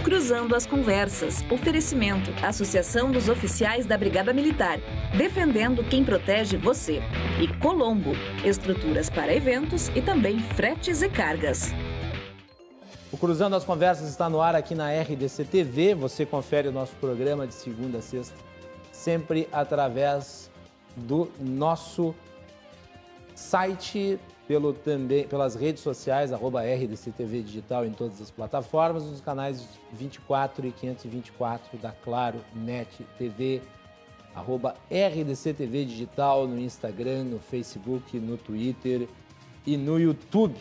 Cruzando as Conversas. Oferecimento. Associação dos Oficiais da Brigada Militar. Defendendo quem protege você. E Colombo. Estruturas para eventos e também fretes e cargas. O Cruzando as Conversas está no ar aqui na RDC TV. Você confere o nosso programa de segunda a sexta, sempre através do nosso site, pelas redes sociais, @RDC TV Digital em todas as plataformas, nos canais 24 e 524 da Claro Net TV, @RDC TV Digital no Instagram, no Facebook, no Twitter e no YouTube.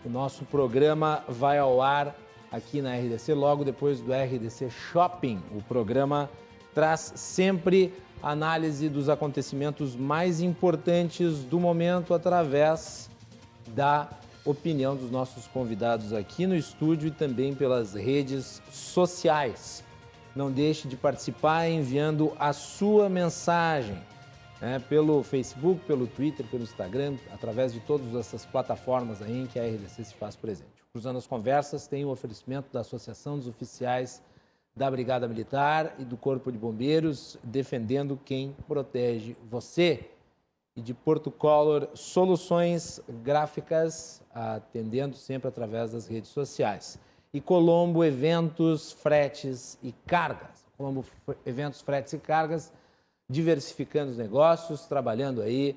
O nosso programa vai ao ar aqui na RDC logo depois do RDC Shopping. O programa traz sempre análise dos acontecimentos mais importantes do momento através da opinião dos nossos convidados aqui no estúdio e também pelas redes sociais. Não deixe de participar enviando a sua mensagem, pelo Facebook, pelo Twitter, pelo Instagram, através de todas essas plataformas aí em que a RDC se faz presente. Cruzando as Conversas tem o oferecimento da Associação dos Oficiais da Brigada Militar e do Corpo de Bombeiros, defendendo quem protege você. E de Porto Color Soluções Gráficas, atendendo sempre através das redes sociais. E Colombo Eventos, Fretes e Cargas. Colombo Eventos, Fretes e Cargas, diversificando os negócios, trabalhando aí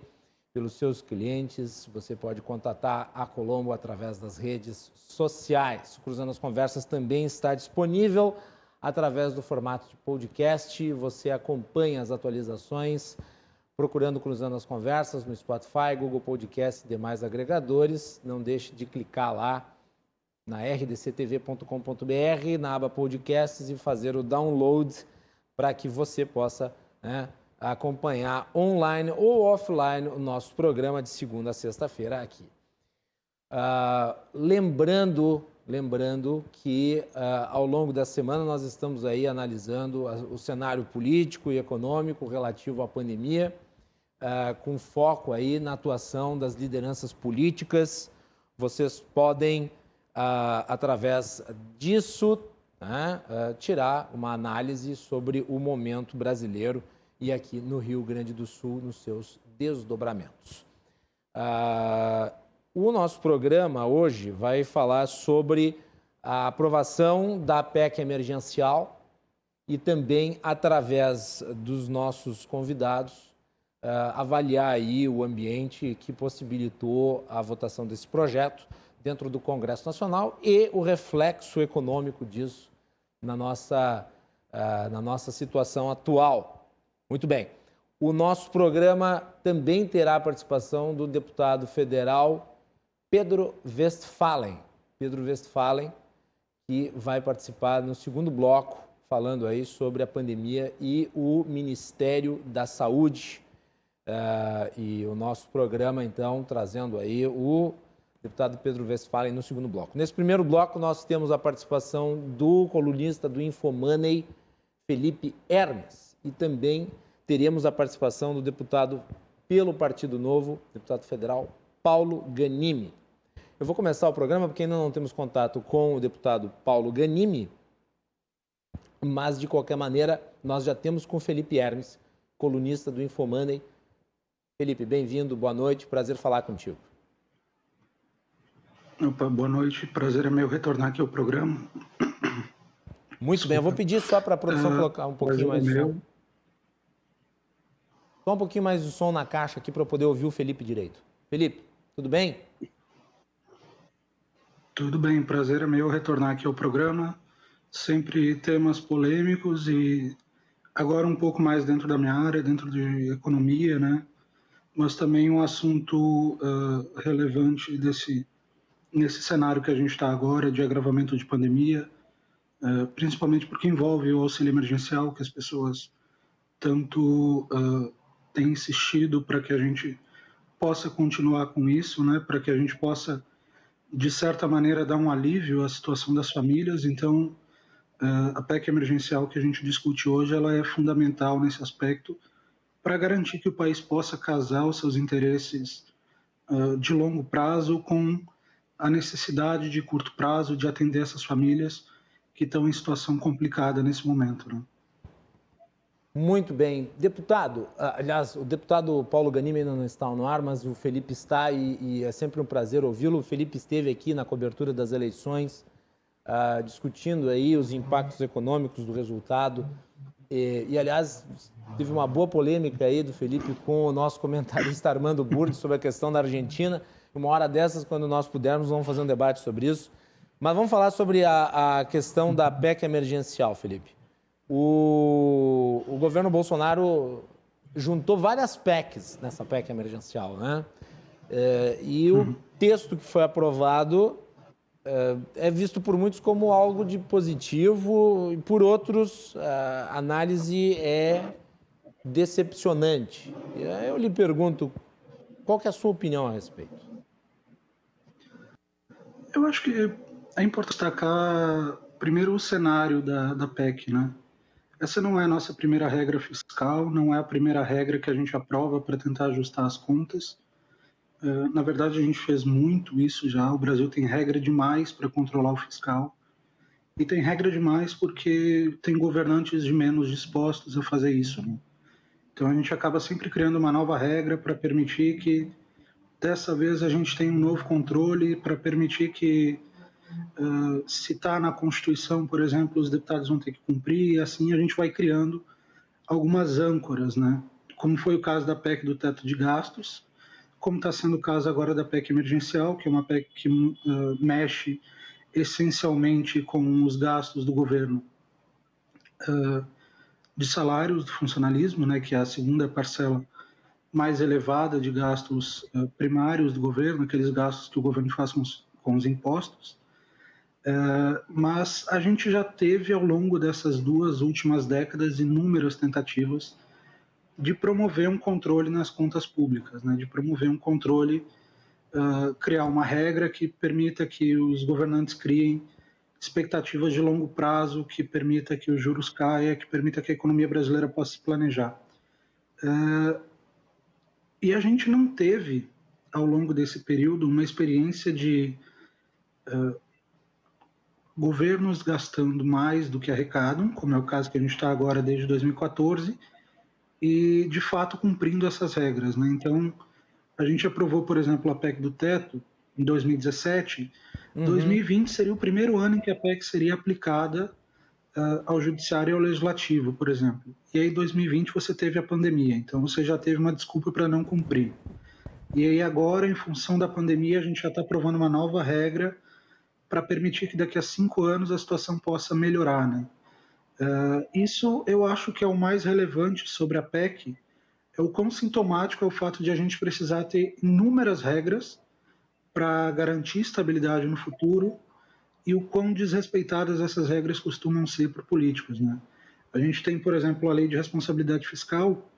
pelos seus clientes. Você pode contatar a Colombo através das redes sociais. Cruzando as Conversas também está disponível através do formato de podcast. Você acompanha as atualizações procurando Cruzando as Conversas no Spotify, Google Podcast e demais agregadores. Não deixe de clicar lá na rdctv.com.br, na aba Podcasts, e fazer o download para que você possa acompanhar online ou offline o nosso programa de segunda a sexta-feira aqui. Lembrando que ao longo da semana nós estamos aí analisando o cenário político e econômico relativo à pandemia, com foco aí na atuação das lideranças políticas. Vocês podem, através disso, tirar uma análise sobre o momento brasileiro e aqui no Rio Grande do Sul, nos seus desdobramentos. O nosso programa hoje vai falar sobre a aprovação da PEC emergencial e também, através dos nossos convidados, avaliar aí o ambiente que possibilitou a votação desse projeto dentro do Congresso Nacional e o reflexo econômico disso na nossa situação atual. Muito bem. O nosso programa também terá a participação do deputado federal Pedro Westphalen. Pedro Westphalen, que vai participar no segundo bloco, falando aí sobre a pandemia e o Ministério da Saúde. E o nosso programa, então, trazendo aí o deputado Pedro Westphalen no segundo bloco. Nesse primeiro bloco, nós temos a participação do colunista do Infomoney, Felipe Hermes, e também teremos a participação do deputado pelo Partido Novo, deputado federal Paulo Ganimi. Eu vou começar o programa porque ainda não temos contato com o deputado Paulo Ganimi, mas, de qualquer maneira, nós já temos com Felipe Hermes, colunista do Infomoney. Felipe, bem-vindo, boa noite, prazer falar contigo. Opa, boa noite, prazer é meu retornar aqui ao programa. Muito Desculpa. Bem, eu vou pedir só para a produção colocar um pouquinho mais de som. Só um pouquinho mais de som na caixa aqui para eu poder ouvir o Felipe direito. Felipe, tudo bem? Tudo bem, prazer é meu retornar aqui ao programa. Sempre temas polêmicos e agora um pouco mais dentro da minha área, dentro de economia, né? Mas também um assunto relevante nesse cenário que a gente está agora de agravamento de pandemia, principalmente porque envolve o auxílio emergencial, que as pessoas tanto têm insistido para que a gente possa continuar com isso, né? Para que a gente possa, de certa maneira, dar um alívio à situação das famílias. Então, a PEC emergencial que a gente discute hoje, ela é fundamental nesse aspecto para garantir que o país possa casar os seus interesses de longo prazo com a necessidade de curto prazo de atender essas famílias que estão em situação complicada nesse momento, né? Muito bem. Deputado, aliás, o deputado Paulo Ganimi ainda não está no ar, mas o Felipe está e é sempre um prazer ouvi-lo. O Felipe esteve aqui na cobertura das eleições, discutindo aí os impactos econômicos do resultado. Aliás, teve uma boa polêmica aí do Felipe com o nosso comentarista Armando Burdi sobre a questão da Argentina. Uma hora dessas, quando nós pudermos, vamos fazer um debate sobre isso. Mas vamos falar sobre a questão da PEC emergencial, Felipe. O governo Bolsonaro juntou várias PECs nessa PEC emergencial, né? E o texto que foi aprovado é visto por muitos como algo de positivo e por outros a análise é decepcionante. Eu lhe pergunto, qual que é a sua opinião a respeito? Eu acho que é importante destacar primeiro o cenário da PEC, né? Essa não é a nossa primeira regra fiscal, não é a primeira regra que a gente aprova para tentar ajustar as contas. Na verdade, a gente fez muito isso já. O Brasil tem regra demais para controlar o fiscal. E tem regra demais porque tem governantes de menos dispostos a fazer isso, né? Então a gente acaba sempre criando uma nova regra para permitir que, dessa vez, a gente tenha um novo controle, para permitir que, se está na Constituição, por exemplo, os deputados vão ter que cumprir, e assim a gente vai criando algumas âncoras, né? Como foi o caso da PEC do teto de gastos, como está sendo o caso agora da PEC emergencial, que é uma PEC que mexe essencialmente com os gastos do governo de salários do funcionalismo, né, que é a segunda parcela mais elevada de gastos primários do governo, aqueles gastos que o governo faz com os impostos. Mas a gente já teve, ao longo dessas 2 últimas décadas, inúmeras tentativas de promover um controle nas contas públicas, né? De promover um controle, criar uma regra que permita que os governantes criem expectativas de longo prazo, que permita que os juros caia, que permita que a economia brasileira possa se planejar. E a gente não teve, ao longo desse período, uma experiência de governos gastando mais do que arrecadam, como é o caso que a gente está agora desde 2014, e, de fato, cumprindo essas regras, né? Então, a gente aprovou, por exemplo, a PEC do teto em 2017. 2020 seria o primeiro ano em que a PEC seria aplicada ao judiciário e ao legislativo, por exemplo. E aí, em 2020, você teve a pandemia, então você já teve uma desculpa para não cumprir. E aí, agora, em função da pandemia, a gente já está aprovando uma nova regra para permitir que daqui a 5 anos a situação possa melhorar, né? Isso eu acho que é o mais relevante sobre a PEC, é o quão sintomático é o fato de a gente precisar ter inúmeras regras para garantir estabilidade no futuro e o quão desrespeitadas essas regras costumam ser por políticos, né? A gente tem, por exemplo, a Lei de Responsabilidade Fiscal,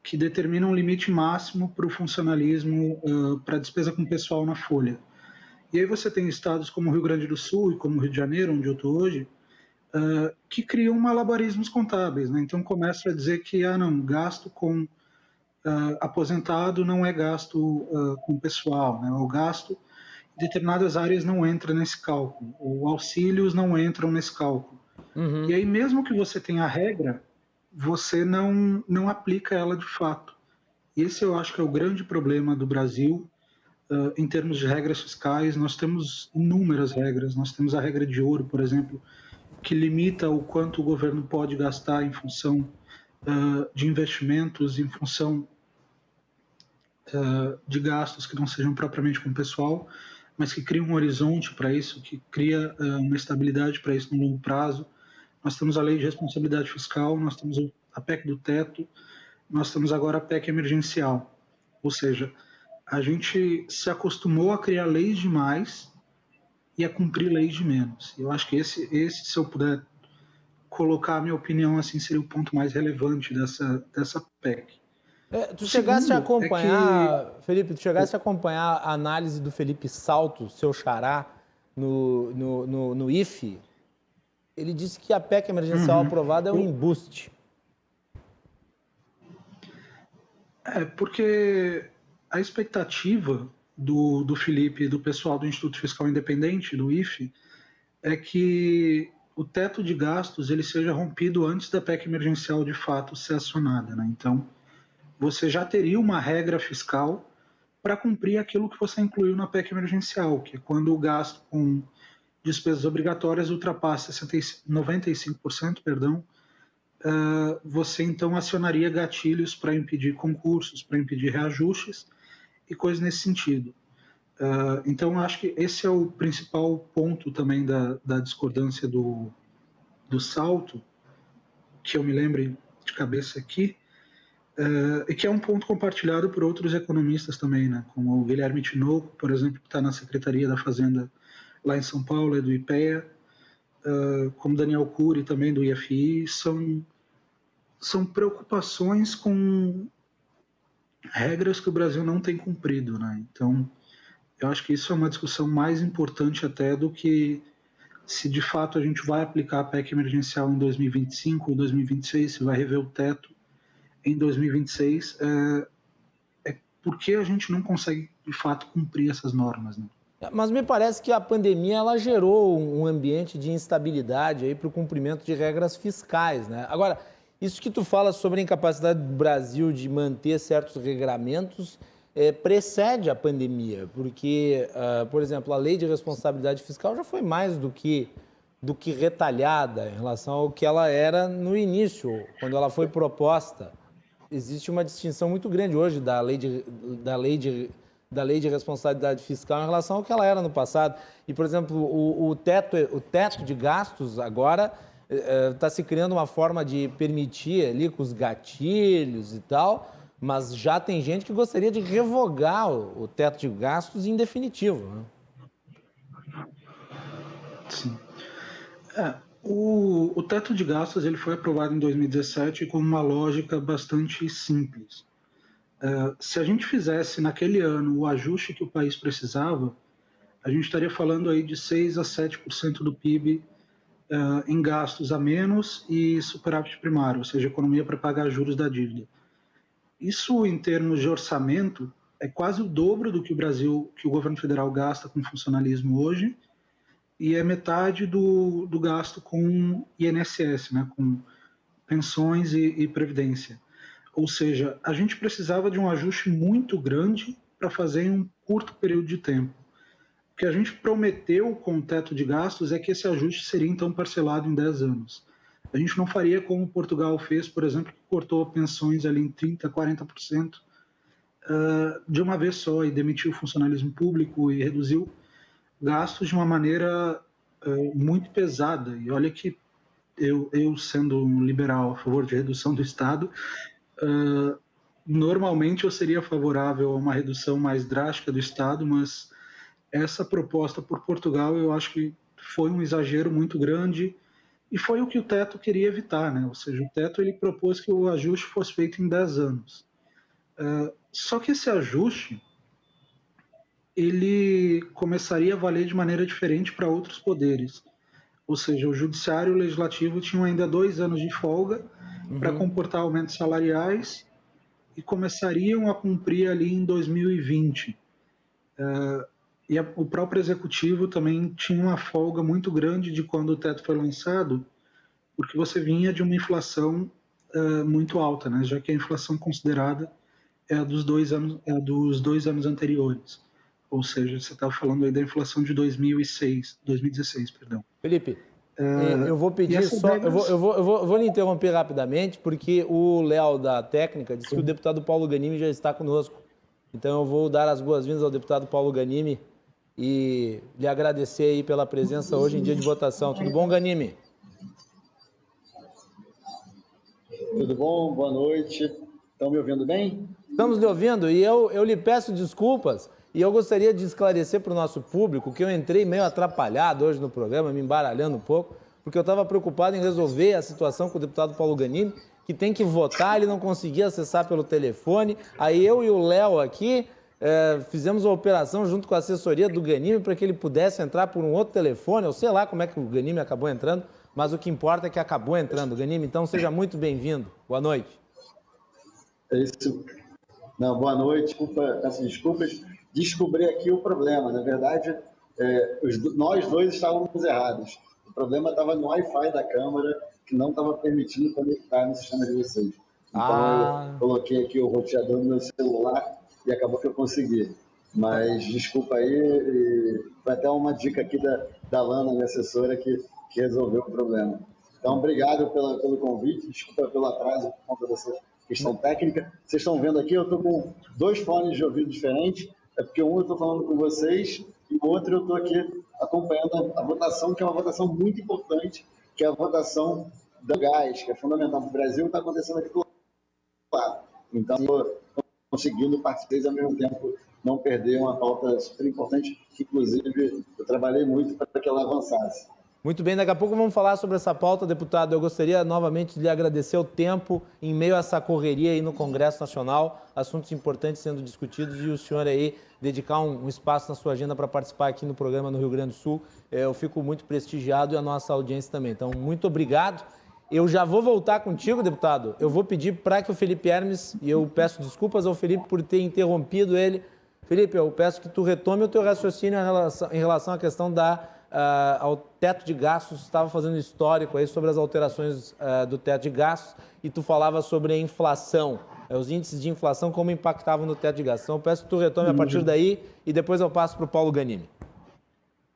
que determina um limite máximo para o funcionalismo, para a despesa com pessoal na folha. E aí você tem estados como o Rio Grande do Sul e como o Rio de Janeiro, onde eu estou hoje, que criam malabarismos contábeis, né? Então começa a dizer que gasto com aposentado não é gasto com pessoal, né? O gasto em determinadas áreas não entra nesse cálculo, ou auxílios não entram nesse cálculo. E aí, mesmo que você tenha a regra, você não aplica ela de fato. E esse eu acho que é o grande problema do Brasil. Em termos de regras fiscais, nós temos inúmeras regras. Nós temos a regra de ouro, por exemplo, que limita o quanto o governo pode gastar em função de investimentos, em função de gastos que não sejam propriamente com o pessoal, mas que cria um horizonte para isso, que cria uma estabilidade para isso no longo prazo. Nós temos a Lei de Responsabilidade Fiscal, nós temos a PEC do teto, nós temos agora a PEC emergencial. Ou seja, a gente se acostumou a criar leis demais e a cumprir leis de menos. Eu acho que esse, se eu puder colocar a minha opinião, assim, seria o ponto mais relevante dessa PEC. Tu chegaste a acompanhar, Felipe, a acompanhar a análise do Felipe Salto, seu xará, no IFE? Ele disse que a PEC emergencial aprovada é um embuste. Porque a expectativa do Felipe e do pessoal do Instituto Fiscal Independente, do IFE, é que o teto de gastos ele seja rompido antes da PEC emergencial de fato ser acionada, né? Então, você já teria uma regra fiscal para cumprir aquilo que você incluiu na PEC emergencial, que é quando o gasto com despesas obrigatórias ultrapassa 95%, perdão, você então acionaria gatilhos para impedir concursos, para impedir reajustes e coisas nesse sentido. Então, acho que esse é o principal ponto também da discordância do salto, que eu me lembre de cabeça aqui, e que é um ponto compartilhado por outros economistas também, né? Como o Guilherme Tinoco, por exemplo, que está na Secretaria da Fazenda lá em São Paulo, é do IPEA, como Daniel Cury, também do IFI, são preocupações com regras que o Brasil não tem cumprido, né? Então, eu acho que isso é uma discussão mais importante até do que se de fato a gente vai aplicar a PEC emergencial em 2025 ou 2026, se vai rever o teto em 2026, porque a gente não consegue de fato cumprir essas normas, né? Mas me parece que a pandemia ela gerou um ambiente de instabilidade aí para o cumprimento de regras fiscais, né? Agora, isso que tu fala sobre a incapacidade do Brasil de manter certos regramentos precede a pandemia, porque, por exemplo, a lei de responsabilidade fiscal já foi mais do que retalhada em relação ao que ela era no início, quando ela foi proposta. Existe uma distinção muito grande hoje da lei de responsabilidade fiscal em relação ao que ela era no passado. E, por exemplo, o teto de gastos agora está se criando uma forma de permitir ali com os gatilhos e tal, mas já tem gente que gostaria de revogar o teto de gastos em definitivo, né? Sim. O teto de gastos ele foi aprovado em 2017 com uma lógica bastante simples. Se a gente fizesse naquele ano o ajuste que o país precisava, a gente estaria falando aí de 6 a 7% do PIB em gastos a menos e superávit primário, ou seja, economia para pagar juros da dívida. Isso, em termos de orçamento, é quase o dobro do que o governo federal gasta com funcionalismo hoje, e é metade do gasto com INSS, né, com pensões e previdência. Ou seja, a gente precisava de um ajuste muito grande para fazer em um curto período de tempo. O que a gente prometeu com o teto de gastos é que esse ajuste seria então parcelado em 10 anos. A gente não faria como Portugal fez, por exemplo, que cortou pensões ali em 30%, 40% de uma vez só e demitiu o funcionalismo público e reduziu gastos de uma maneira muito pesada. E olha que eu sendo um liberal a favor de redução do Estado, normalmente eu seria favorável a uma redução mais drástica do Estado, mas essa proposta por Portugal eu acho que foi um exagero muito grande e foi o que o teto queria evitar, né? Ou seja, o teto ele propôs que o ajuste fosse feito em 10 anos. Só que esse ajuste ele começaria a valer de maneira diferente para outros poderes. Ou seja, o judiciário e o legislativo tinham ainda 2 anos de folga para comportar aumentos salariais e começariam a cumprir ali em 2020. E o próprio executivo também tinha uma folga muito grande de quando o teto foi lançado, porque você vinha de uma inflação muito alta, né? Já que a inflação considerada é a dos 2 anos anteriores. Ou seja, você estava falando aí da inflação de 2016, perdão. Felipe, eu vou pedir só... Regras... Eu vou lhe interromper rapidamente, porque o Léo da técnica disse que o deputado Paulo Ganimi já está conosco. Então eu vou dar as boas-vindas ao deputado Paulo Ganimi e lhe agradecer aí pela presença hoje em dia de votação. Tudo bom, Ganimi? Tudo bom? Boa noite. Estão me ouvindo bem? Estamos lhe ouvindo e eu lhe peço desculpas e eu gostaria de esclarecer para o nosso público que eu entrei meio atrapalhado hoje no programa, me embaralhando um pouco, porque eu estava preocupado em resolver a situação com o deputado Paulo Ganimi, que tem que votar, ele não conseguia acessar pelo telefone. Aí eu e o Léo aqui fizemos a operação junto com a assessoria do Ganimi para que ele pudesse entrar por um outro telefone. Eu sei lá como é que o Ganimi acabou entrando, mas o que importa é que acabou entrando. Ganimi, então seja muito bem-vindo. Boa noite. É isso. Não, boa noite. Desculpas. Descobri aqui o problema. Na verdade, nós dois estávamos errados. O problema estava no Wi-Fi da Câmara, que não estava permitindo conectar no sistema de vocês. Então eu coloquei aqui o roteador no meu celular e acabou que eu consegui. Mas desculpa aí, foi até uma dica aqui da Lana, minha assessora, que resolveu o problema. Então, obrigado pelo convite, desculpa pelo atraso por conta dessa questão técnica. Vocês estão vendo aqui, eu estou com 2 fones de ouvido diferentes, é porque um eu estou falando com vocês e o outro eu estou aqui acompanhando a votação, que é uma votação muito importante, que é a votação do gás, que é fundamental para o Brasil, está acontecendo aqui do lado. Então, estou conseguindo participar ao mesmo tempo, não perder uma pauta super importante, que inclusive eu trabalhei muito para que ela avançasse. Muito bem, daqui a pouco vamos falar sobre essa pauta, deputado. Eu gostaria novamente de lhe agradecer o tempo em meio a essa correria aí no Congresso Nacional, assuntos importantes sendo discutidos e o senhor aí dedicar um espaço na sua agenda para participar aqui no programa no Rio Grande do Sul. Eu fico muito prestigiado e a nossa audiência também. Então, muito obrigado. Eu já vou voltar contigo, deputado. Eu vou pedir para que o Felipe Hermes, e eu peço desculpas ao Felipe por ter interrompido ele. Felipe, eu peço que tu retome o teu raciocínio em relação à questão ao teto de gastos. Estava fazendo histórico aí sobre as alterações do teto de gastos e tu falava sobre a inflação, os índices de inflação, como impactavam no teto de gastos. Então, eu peço que tu retome a partir daí e depois eu passo para o Paulo Ganimi.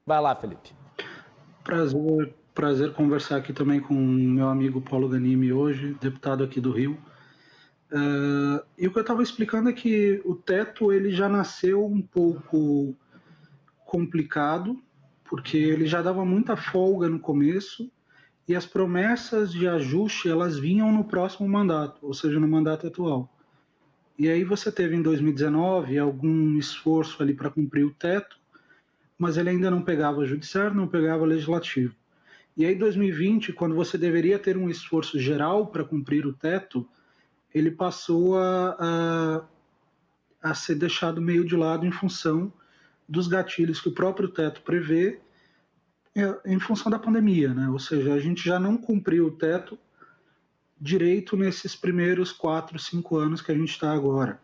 Vai lá, Felipe. Prazer conversar aqui também com o meu amigo Paulo Ganimi hoje, deputado aqui do Rio. E o que eu estava explicando é que o teto ele já nasceu um pouco complicado, porque ele já dava muita folga no começo e as promessas de ajuste elas vinham no próximo mandato, ou seja, no mandato atual. E aí você teve em 2019 algum esforço ali para cumprir o teto, mas ele ainda não pegava judiciário, não pegava legislativo. E aí 2020, quando você deveria ter um esforço geral para cumprir o teto, ele passou a ser deixado meio de lado em função dos gatilhos que o próprio teto prevê em função da pandemia, né? Ou seja, a gente já não cumpriu o teto direito nesses primeiros 4, 5 anos que a gente está agora.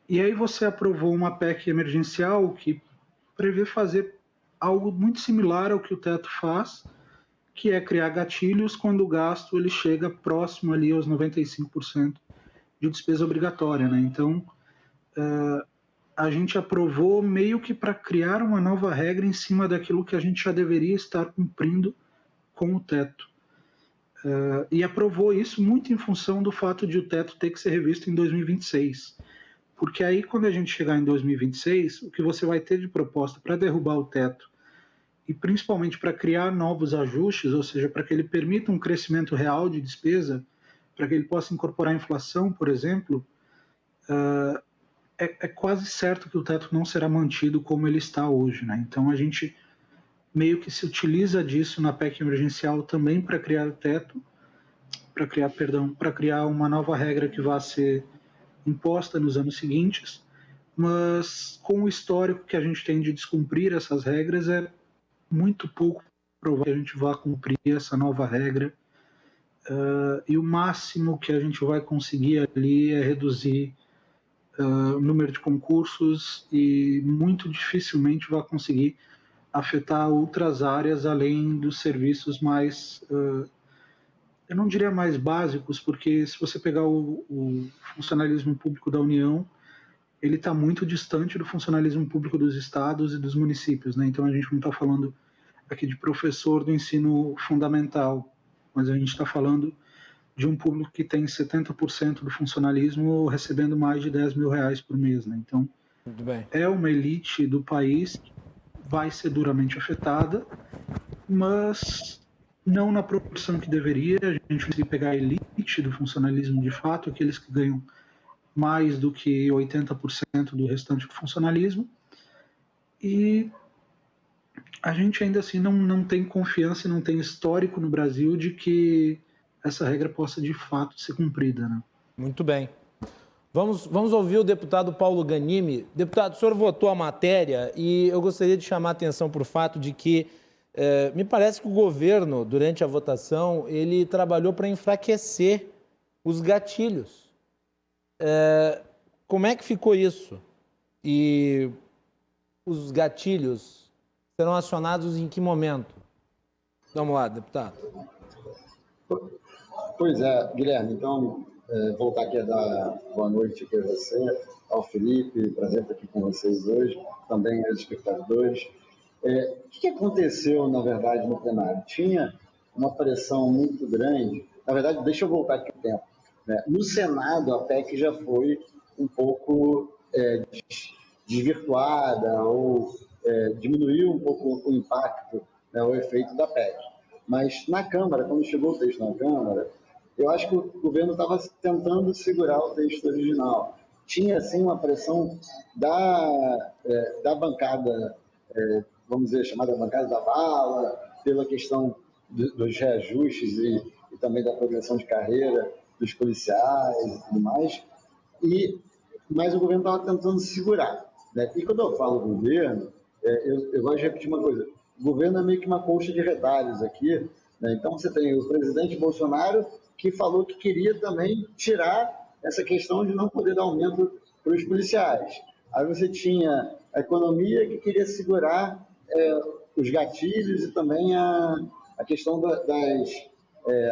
E aí você aprovou uma PEC emergencial que prevê fazer algo muito similar ao que o teto faz, que é criar gatilhos quando o gasto ele chega próximo ali aos 95% de despesa obrigatória, né? Então, a gente aprovou meio que para criar uma nova regra em cima daquilo que a gente já deveria estar cumprindo com o teto. E aprovou isso muito em função do fato de o teto ter que ser revisto em 2026. Porque aí, quando a gente chegar em 2026, o que você vai ter de proposta para derrubar o teto e principalmente para criar novos ajustes, ou seja, para que ele permita um crescimento real de despesa, para que ele possa incorporar a inflação, por exemplo, é quase certo que o teto não será mantido como ele está hoje, né? Então a gente meio que se utiliza disso na PEC emergencial também para criar o teto, para criar uma nova regra que vá ser imposta nos anos seguintes, mas com o histórico que a gente tem de descumprir essas regras, é muito pouco provável que a gente vá cumprir essa nova regra. E o máximo que a gente vai conseguir ali é reduzir o número de concursos e muito dificilmente vai conseguir afetar outras áreas além dos serviços mais, eu não diria mais básicos, porque se você pegar o funcionalismo público da União, ele está muito distante do funcionalismo público dos estados e dos municípios, né? Então a gente não está falando aqui de professor do ensino fundamental, mas a gente está falando de um público que tem 70% do funcionalismo recebendo mais de 10 mil reais por mês, né? Então, é uma elite do país que vai ser duramente afetada, mas não na proporção que deveria. A gente precisa pegar a elite do funcionalismo de fato, aqueles que ganham mais do que 80% do restante do funcionalismo, e a gente ainda assim não tem confiança e não tem histórico no Brasil de que essa regra possa de fato ser cumprida, né? Muito bem. Vamos ouvir o deputado Paulo Ganimi. Deputado, o senhor votou a matéria e eu gostaria de chamar a atenção para o fato de que me parece que o governo, durante a votação, ele trabalhou para enfraquecer os gatilhos. Como é que ficou isso? E os gatilhos serão acionados em que momento? Vamos lá, deputado. Pois é, Guilherme, então, voltar aqui a dar boa noite aqui a você, ao Felipe, prazer estar aqui com vocês hoje, também aos espectadores. O que aconteceu, na verdade, no plenário? Tinha uma pressão muito grande, na verdade, deixa eu voltar aqui o tempo, né? No Senado, a PEC já foi um pouco desvirtuada ou diminuiu um pouco o impacto, né, o efeito da PEC. Mas na Câmara, quando chegou o texto na Câmara, eu acho que o governo estava tentando segurar o texto original. Tinha, assim, uma pressão da bancada, vamos dizer, chamada bancada da bala, pela questão dos reajustes e também da progressão de carreira dos policiais e tudo mais, mas o governo estava tentando segurar, né? E quando eu falo governo, eu gosto de repetir uma coisa, o governo é meio que uma colcha de retalhos aqui, né? Então você tem o presidente Bolsonaro que falou que queria também tirar essa questão de não poder dar aumento para os policiais. Aí você tinha a economia que queria segurar os gatilhos e também a questão das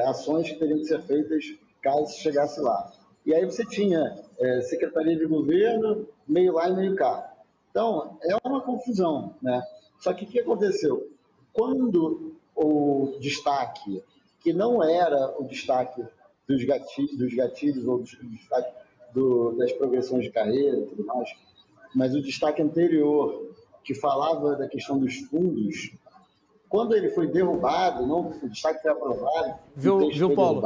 ações que teriam que ser feitas caso chegasse lá. E aí você tinha secretaria de governo, meio lá e meio cá. Então, é uma confusão, né? Só que o que aconteceu? Quando o destaque, que não era o destaque dos gatilhos ou do destaque das progressões de carreira e tudo mais, mas o destaque anterior, que falava da questão dos fundos, quando ele foi derrubado, o destaque foi aprovado, Viu, Paulo?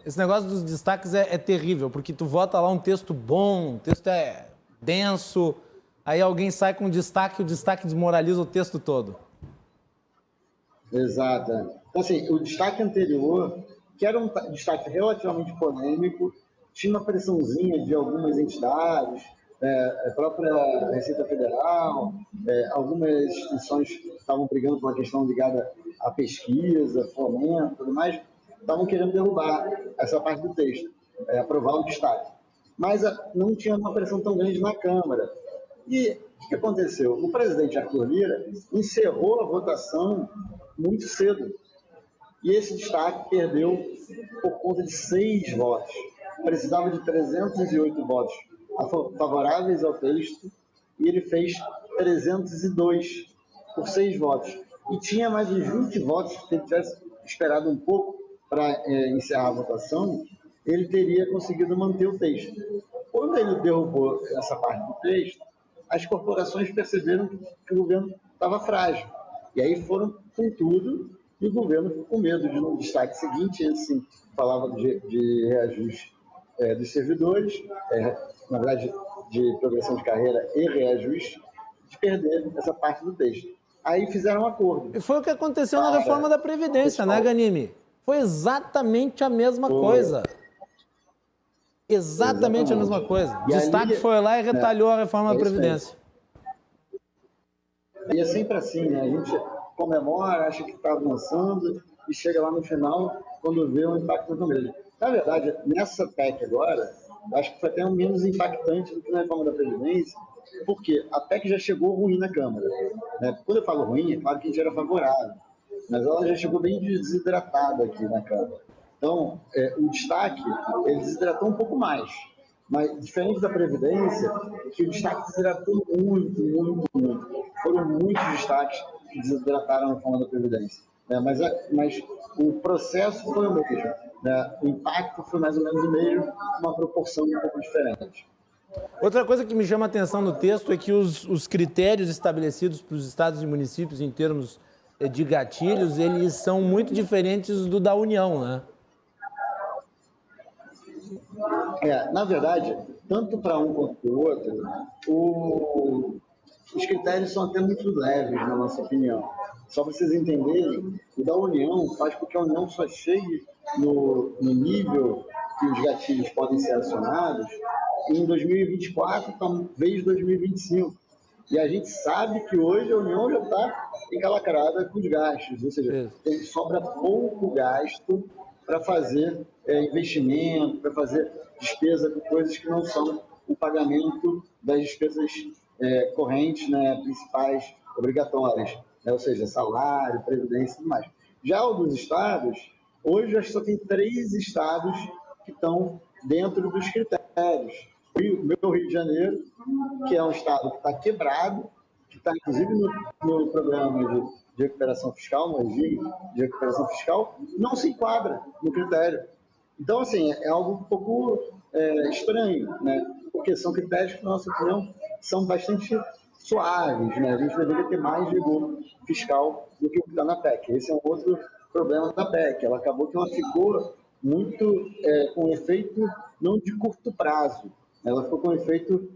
Esse negócio dos destaques é terrível, porque tu vota lá um texto bom, o texto é denso, aí alguém sai com destaque, o destaque desmoraliza o texto todo. Exato. Então, assim, o destaque anterior, que era um destaque relativamente polêmico, tinha uma pressãozinha de algumas entidades, a própria Receita Federal, algumas instituições estavam brigando por uma questão ligada à pesquisa, fomento, tudo mais, estavam querendo derrubar essa parte do texto, aprovar o destaque. Mas não tinha uma pressão tão grande na Câmara. E o que aconteceu? O presidente Arthur Lira encerrou a votação muito cedo. E esse destaque perdeu por conta de 6 votos. Precisava de 308 votos favoráveis ao texto e ele fez 302 por 6 votos. E tinha mais uns 20 votos, se ele tivesse esperado um pouco para encerrar a votação, ele teria conseguido manter o texto. Quando ele derrubou essa parte do texto, as corporações perceberam que o governo estava frágil. E aí foram com tudo, e o governo ficou com medo de, no destaque seguinte, ele sim, falava de reajuste dos servidores, na verdade, de progressão de carreira e reajuste, de perder essa parte do texto. Aí fizeram um acordo. E foi o que aconteceu na reforma da Previdência, né, Ghanimi? Foi exatamente a mesma coisa. Exatamente a mesma coisa. O destaque foi lá e retalhou a reforma da Previdência. E é sempre assim, né? A gente comemora, acha que está avançando e chega lá no final, quando vê o impacto do mesmo. Na verdade, nessa PEC agora, acho que foi até menos impactante do que na reforma da Previdência, porque a PEC já chegou ruim na Câmara, né? Quando eu falo ruim, é claro que a gente era favorável, mas ela já chegou bem desidratada aqui na Câmara. Então, o destaque, ele desidratou um pouco mais, mas diferente da Previdência, que o destaque desidratou muito. Foram muitos destaques que desidrataram a reforma da Previdência, né? Mas o processo foi o mesmo, né? O impacto foi mais ou menos o mesmo, uma proporção um pouco diferente. Outra coisa que me chama a atenção no texto é que os critérios estabelecidos para os estados e municípios em termos de gatilhos, eles são muito diferentes do da União, né? Na verdade, tanto para um quanto para o outro, os critérios são até muito leves, na nossa opinião. Só para vocês entenderem, o da União faz com que a União só chegue no nível que os gatilhos podem ser acionados em 2024, talvez 2025. E a gente sabe que hoje a União já está encalacrada com os gastos, ou seja, sobra pouco gasto para fazer investimento, para fazer despesa com coisas que não são o pagamento das despesas correntes, né, principais, obrigatórias. né? Ou seja, salário, previdência e tudo mais. Já o dos estados, hoje acho que só tem 3 estados que estão dentro dos critérios. O meu Rio de Janeiro, que é um estado que está quebrado, que está inclusive no programa de recuperação fiscal, no regime de recuperação fiscal, não se enquadra no critério. Então, assim, é algo um pouco estranho, né? Porque são critérios que, na nossa opinião, são bastante suaves, né? A gente deveria ter mais rigor fiscal do que o que está na PEC. Esse é um outro problema da PEC. Ela acabou que ela ficou muito com efeito não de curto prazo, ela ficou com efeito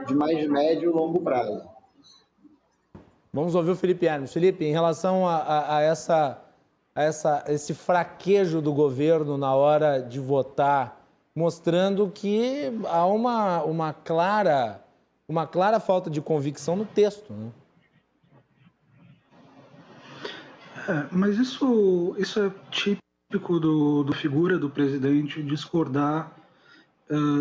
de mais médio e longo prazo. Vamos ouvir o Felipe Hermes. Felipe, em relação a esse fraquejo do governo na hora de votar, mostrando que há uma clara falta de convicção no texto, né? Mas isso é típico do figura do presidente discordar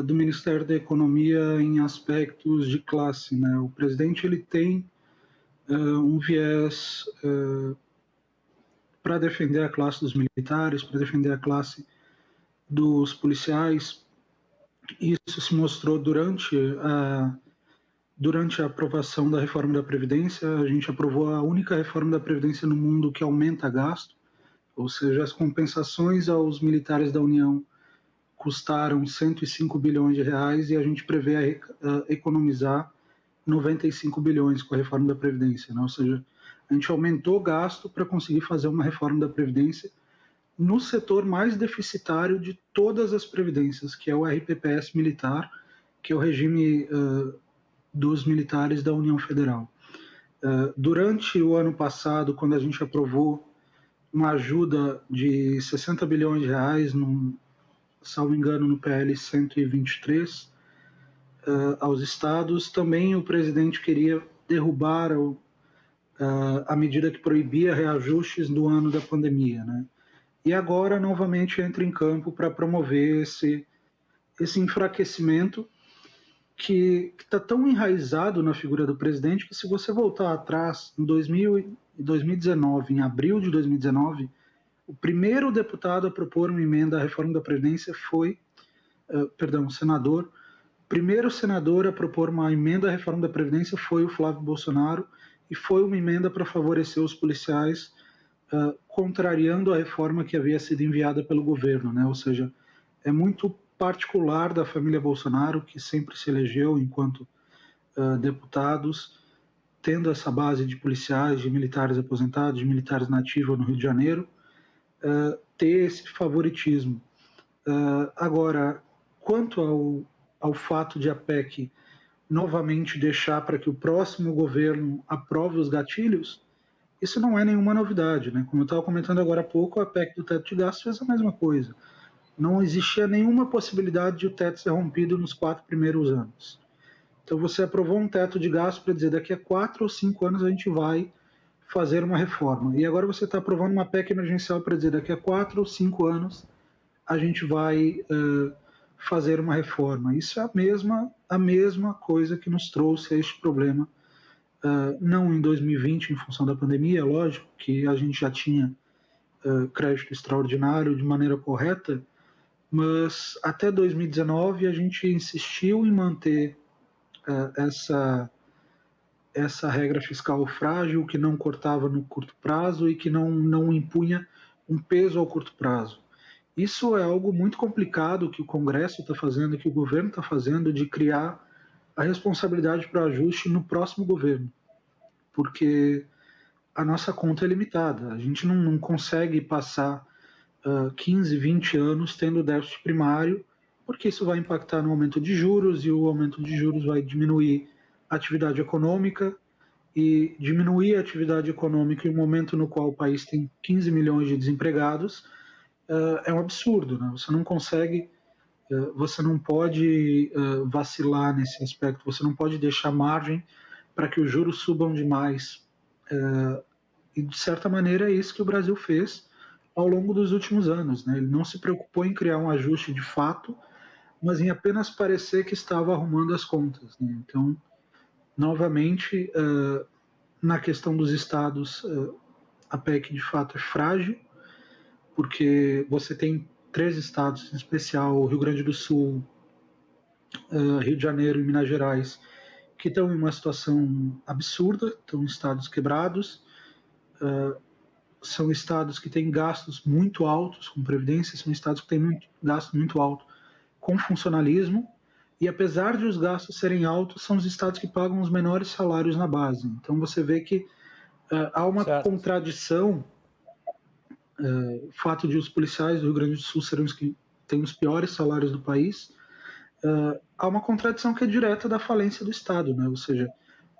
do Ministério da Economia em aspectos de classe, né? O presidente ele tem um viés para defender a classe dos militares, para defender a classe dos policiais. Isso se mostrou durante a aprovação da reforma da Previdência. A gente aprovou a única reforma da Previdência no mundo que aumenta gasto, ou seja, as compensações aos militares da União custaram 105 bilhões de reais e a gente prevê economizar 95 bilhões com a reforma da Previdência, né? Ou seja, a gente aumentou o gasto para conseguir fazer uma reforma da Previdência no setor mais deficitário de todas as previdências, que é o RPPS militar, que é o regime dos militares da União Federal. Durante o ano passado, quando a gente aprovou uma ajuda de 60 bilhões de reais, salvo engano, no PL 123, aos estados, também o presidente queria derrubar a medida que proibia reajustes do ano da pandemia, né? E agora, novamente, entra em campo para promover esse enfraquecimento que está tão enraizado na figura do presidente que, se você voltar atrás, em 2019, em abril de 2019, o primeiro deputado a propor uma emenda à reforma da Previdência foi, senador, o primeiro senador a propor uma emenda à reforma da Previdência foi o Flávio Bolsonaro, e foi uma emenda para favorecer os policiais, contrariando a reforma que havia sido enviada pelo governo, né? Ou seja, é muito particular da família Bolsonaro, que sempre se elegeu enquanto deputados, tendo essa base de policiais, de militares aposentados, de militares na ativa no Rio de Janeiro, ter esse favoritismo. Agora, quanto ao fato de a PEC novamente deixar para que o próximo governo aprove os gatilhos, isso não é nenhuma novidade, né? Como eu estava comentando agora há pouco, a PEC do teto de gastos fez a mesma coisa. Não existia nenhuma possibilidade de o teto ser rompido nos 4 primeiros anos. Então você aprovou um teto de gastos para dizer daqui a 4 ou 5 anos a gente vai fazer uma reforma. E agora você está aprovando uma PEC emergencial para dizer daqui a 4 ou 5 anos a gente vai fazer uma reforma. Isso é a mesma coisa que nos trouxe a este problema, não em 2020, em função da pandemia, lógico, que a gente já tinha crédito extraordinário de maneira correta, mas até 2019 a gente insistiu em manter essa regra fiscal frágil, que não cortava no curto prazo e que não impunha um peso ao curto prazo. Isso é algo muito complicado que o Congresso está fazendo, que o governo está fazendo, de criar a responsabilidade para ajuste no próximo governo, porque a nossa conta é limitada. A gente não consegue passar 15, 20 anos tendo déficit primário, porque isso vai impactar no aumento de juros, e o aumento de juros vai diminuir a atividade econômica, e diminuir a atividade econômica em um momento no qual o país tem 15 milhões de desempregados é um absurdo, né? Você não consegue, você não pode vacilar nesse aspecto, você não pode deixar margem para que os juros subam demais. E, de certa maneira, é isso que o Brasil fez ao longo dos últimos anos, né? Ele não se preocupou em criar um ajuste de fato, mas em apenas parecer que estava arrumando as contas, né? Então, novamente, Na questão dos estados, a PEC de fato é frágil, porque você tem 3 estados, em especial o Rio Grande do Sul, Rio de Janeiro e Minas Gerais, que estão em uma situação absurda, estão em estados quebrados, são estados que têm gastos muito altos com previdência, são estados que têm gasto muito alto com funcionalismo, e apesar de os gastos serem altos, são os estados que pagam os menores salários na base. Então você vê que há uma contradição, o fato de os policiais do Rio Grande do Sul serem os que têm os piores salários do país, há uma contradição que é direta da falência do Estado, né? Ou seja,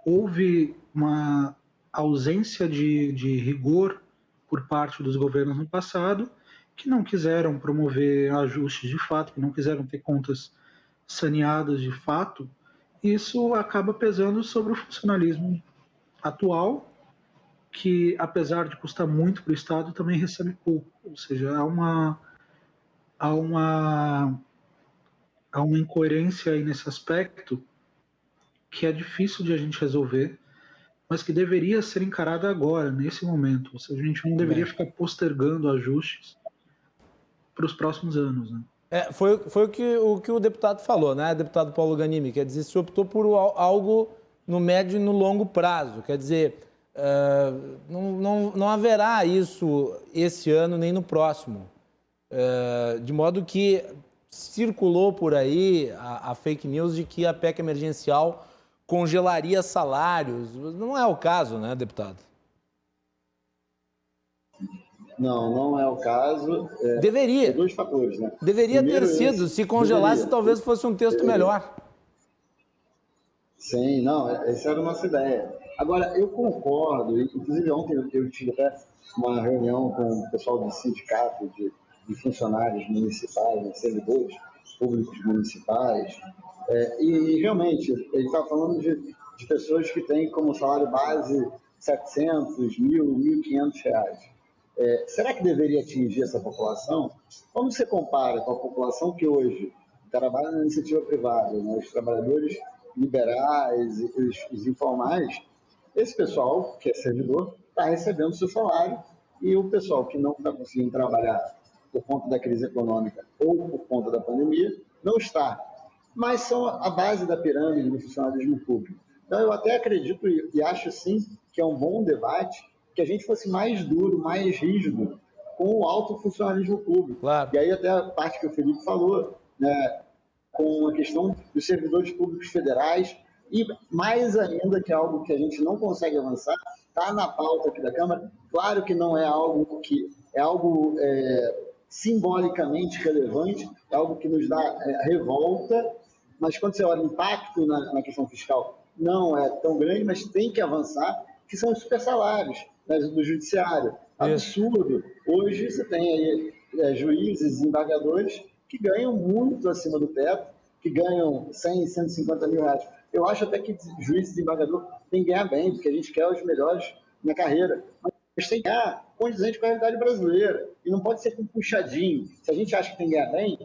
houve uma ausência de rigor por parte dos governos no passado, que não quiseram promover ajustes de fato, que não quiseram ter contas saneadas de fato. Isso acaba pesando sobre o funcionalismo atual, que apesar de custar muito para o Estado, também recebe pouco. Ou seja, há uma incoerência aí nesse aspecto que é difícil de a gente resolver, mas que deveria ser encarada agora, nesse momento. Ou seja, a gente não deveria ficar postergando ajustes para os próximos anos, né? Foi o que o deputado falou, né, deputado Paulo Ganimi? Quer dizer, se optou por algo no médio e no longo prazo. Quer dizer, não haverá isso esse ano nem no próximo. De modo que circulou por aí a fake news de que a PEC emergencial congelaria salários. Não é o caso, né, deputado? Não é o caso. Deveria. Tem 2 fatores, né? Deveria ter sido. Se congelasse, talvez fosse um texto melhor. Sim, não, essa era a nossa ideia. Agora, eu concordo, inclusive ontem eu tive até uma reunião com o pessoal do sindicato de funcionários municipais, né, servidores públicos municipais, e realmente, ele está falando de pessoas que têm como salário base 700, 1.000, 1.500 reais. Será que deveria atingir essa população? Quando você compara com a população que hoje trabalha na iniciativa privada, né, os trabalhadores liberais, os informais, esse pessoal, que é servidor, está recebendo seu salário, e o pessoal que não está conseguindo trabalhar por conta da crise econômica ou por conta da pandemia, não está. Mas são a base da pirâmide do funcionalismo público. Então, eu até acredito e acho, sim, que é um bom debate que a gente fosse mais duro, mais rígido com o alto funcionalismo público. Claro. E aí até a parte que o Felipe falou, né, com a questão dos servidores públicos federais, e mais ainda, que é algo que a gente não consegue avançar, está na pauta aqui da Câmara. Claro que não é algo que é algo simbolicamente relevante, é algo que nos dá revolta, mas quando você olha o impacto na questão fiscal, não é tão grande, mas tem que avançar, que são os super salários, né, do judiciário. Absurdo. Hoje você tem aí juízes e embargadores que ganham muito acima do teto, que ganham 100, 150 mil reais. Eu acho até que juízes e embargadores têm que ganhar bem, porque a gente quer os melhores na carreira. Mas tem que ganhar condizente com a realidade brasileira. E não pode ser com puxadinho. Se a gente acha que tem que ganhar bem,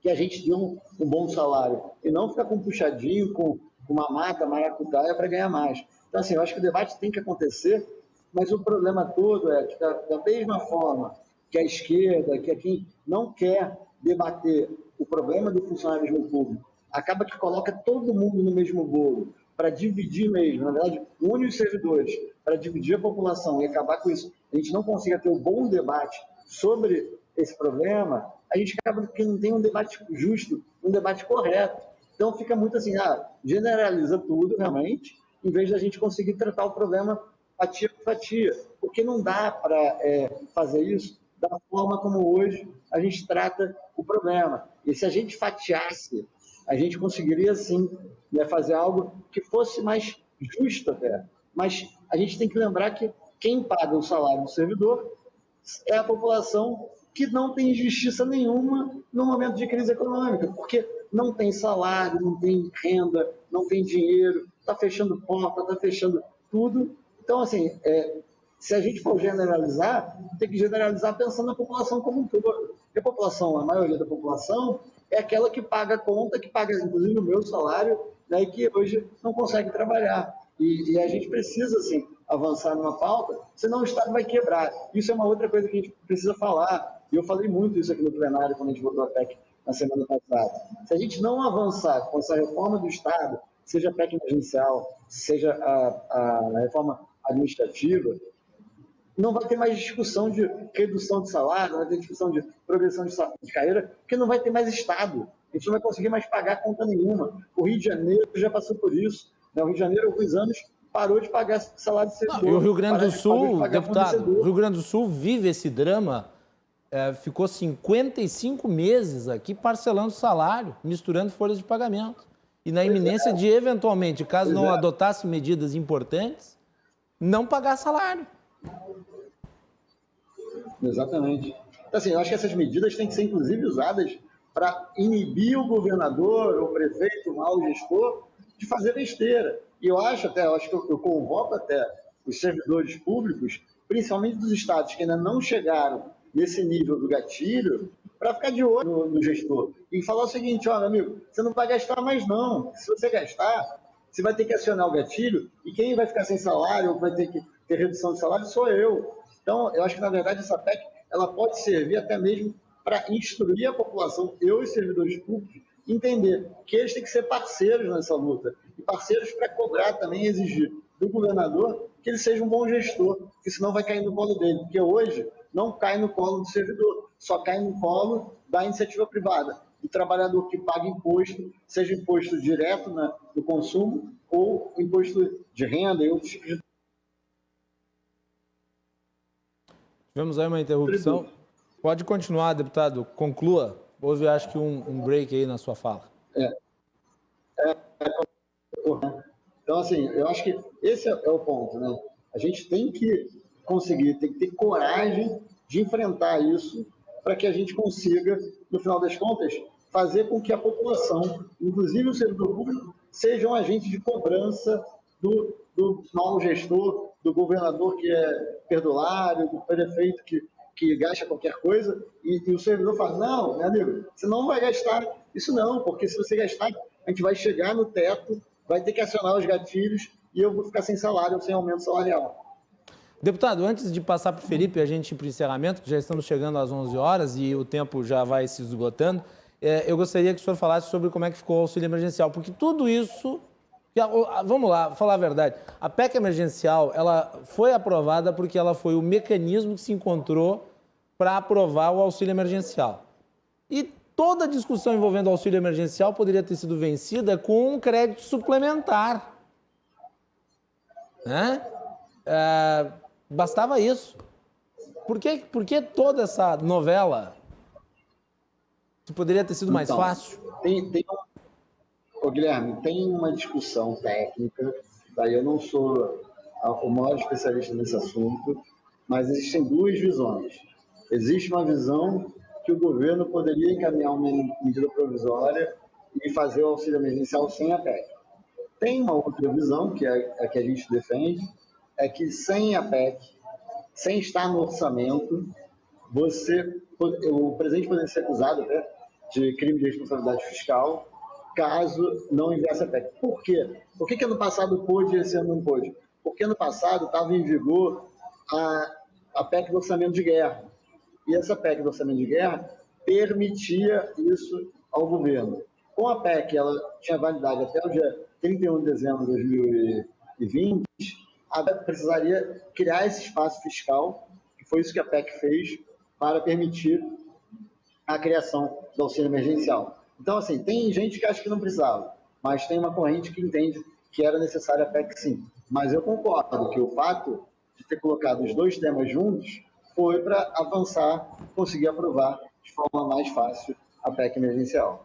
que a gente dê um bom salário. E não ficar com puxadinho, com uma mata maracutaia para ganhar mais. Então, assim, eu acho que o debate tem que acontecer, mas o problema todo é que, da mesma forma que a esquerda, que quem não quer debater o problema do funcionalismo público, acaba que coloca todo mundo no mesmo bolo, para dividir mesmo, na verdade, une os servidores, para dividir a população e acabar com isso. A gente não consiga ter um bom debate sobre esse problema, a gente acaba que não tem um debate justo, um debate correto. Então fica muito assim, generaliza tudo realmente, em vez da gente conseguir tratar o problema fatia por fatia, porque não dá para fazer isso da forma como hoje a gente trata o problema. E se a gente fatiasse, a gente conseguiria, sim, fazer algo que fosse mais justo até. Mas a gente tem que lembrar que quem paga o salário do servidor é a população que não tem justiça nenhuma no momento de crise econômica, porque não tem salário, não tem renda, não tem dinheiro, está fechando porta, está fechando tudo. Então, assim, se a gente for generalizar, tem que generalizar pensando na população como um todo. Porque a população, a maioria da população, é aquela que paga a conta, que paga, inclusive, o meu salário, né, e que hoje não consegue trabalhar. E a gente precisa, assim, avançar numa pauta, senão o Estado vai quebrar. Isso é uma outra coisa que a gente precisa falar. E eu falei muito isso aqui no plenário, quando a gente votou a PEC na semana passada. Se a gente não avançar com essa reforma do Estado, seja a PEC emergencial, seja a reforma administrativa, não vai ter mais discussão de redução de salário, não vai ter discussão de progressão de carreira, porque não vai ter mais Estado. A gente não vai conseguir mais pagar conta nenhuma. O Rio de Janeiro já passou por isso. O Rio de Janeiro, há alguns anos, parou de pagar salário de servidor. E o Rio Grande do Sul, deputado, o Rio Grande do Sul vive esse drama, ficou 55 meses aqui parcelando salário, misturando folhas de pagamento. E na iminência de, eventualmente, caso não adotasse medidas importantes, não pagar salário. Exatamente. Então, assim, eu acho que essas medidas têm que ser, inclusive, usadas para inibir o governador, o prefeito, o mau gestor, de fazer besteira. E eu acho que eu convoco até os servidores públicos, principalmente dos estados que ainda não chegaram nesse nível do gatilho, para ficar de olho no gestor. E falar o seguinte, olha, amigo, você não vai gastar mais não. Se você gastar, você vai ter que acionar o gatilho, e quem vai ficar sem salário, ou vai ter que ter redução de salário, sou eu. Então, eu acho que, na verdade, essa PEC ela pode servir até mesmo para instruir a população, eu e os servidores públicos, entender que eles têm que ser parceiros nessa luta. E parceiros para cobrar também, exigir do governador que ele seja um bom gestor, porque senão vai cair no colo dele. Porque hoje não cai no colo do servidor, só cai no colo da iniciativa privada, do trabalhador que paga imposto, seja imposto direto no consumo ou imposto de renda e outros tipos de... Tivemos aí uma interrupção. Pode continuar, deputado. Conclua. Houve, acho que, um break aí na sua fala. Então, assim, eu acho que esse é o ponto, né? A gente tem que conseguir, tem que ter coragem de enfrentar isso para que a gente consiga, no final das contas, fazer com que a população, inclusive o servidor público, sejam agentes de cobrança do mau gestor, do governador que é perdulário, do prefeito que gasta qualquer coisa, e o servidor fala, não, meu amigo, você não vai gastar isso não, porque se você gastar, a gente vai chegar no teto, vai ter que acionar os gatilhos e eu vou ficar sem salário, sem aumento salarial. Deputado, antes de passar para o Felipe, a gente ir para o encerramento, já estamos chegando às 11 horas e o tempo já vai se esgotando, eu gostaria que o senhor falasse sobre como é que ficou o auxílio emergencial, porque tudo isso... Vamos lá, falar a verdade. A PEC emergencial, ela foi aprovada porque ela foi o mecanismo que se encontrou para aprovar o auxílio emergencial. E toda a discussão envolvendo o auxílio emergencial poderia ter sido vencida com um crédito suplementar. Né? Bastava isso. Por que toda essa novela? Poderia ter sido mais fácil? Ô, Guilherme, tem uma discussão técnica, daí eu não sou o maior especialista nesse assunto, mas existem duas visões. Existe uma visão que o governo poderia encaminhar uma medida provisória e fazer o auxílio emergencial sem a PEC. Tem uma outra visão, que é a que a gente defende, é que sem a PEC, sem estar no orçamento, o presidente poderia ser acusado até de crime de responsabilidade fiscal, caso não enviasse a PEC. Por quê? Por que ano passado pôde e esse ano não pôde? Porque ano passado estava em vigor a PEC do orçamento de guerra. E essa PEC do orçamento de guerra permitia isso ao governo. Com a PEC, ela tinha validade até o dia 31 de dezembro de 2020, a PEC precisaria criar esse espaço fiscal, que foi isso que a PEC fez, para permitir a criação do auxílio emergencial. Então, assim, tem gente que acha que não precisava, mas tem uma corrente que entende que era necessária a PEC sim. Mas eu concordo que o fato de ter colocado os dois temas juntos foi para avançar, conseguir aprovar de forma mais fácil a PEC emergencial.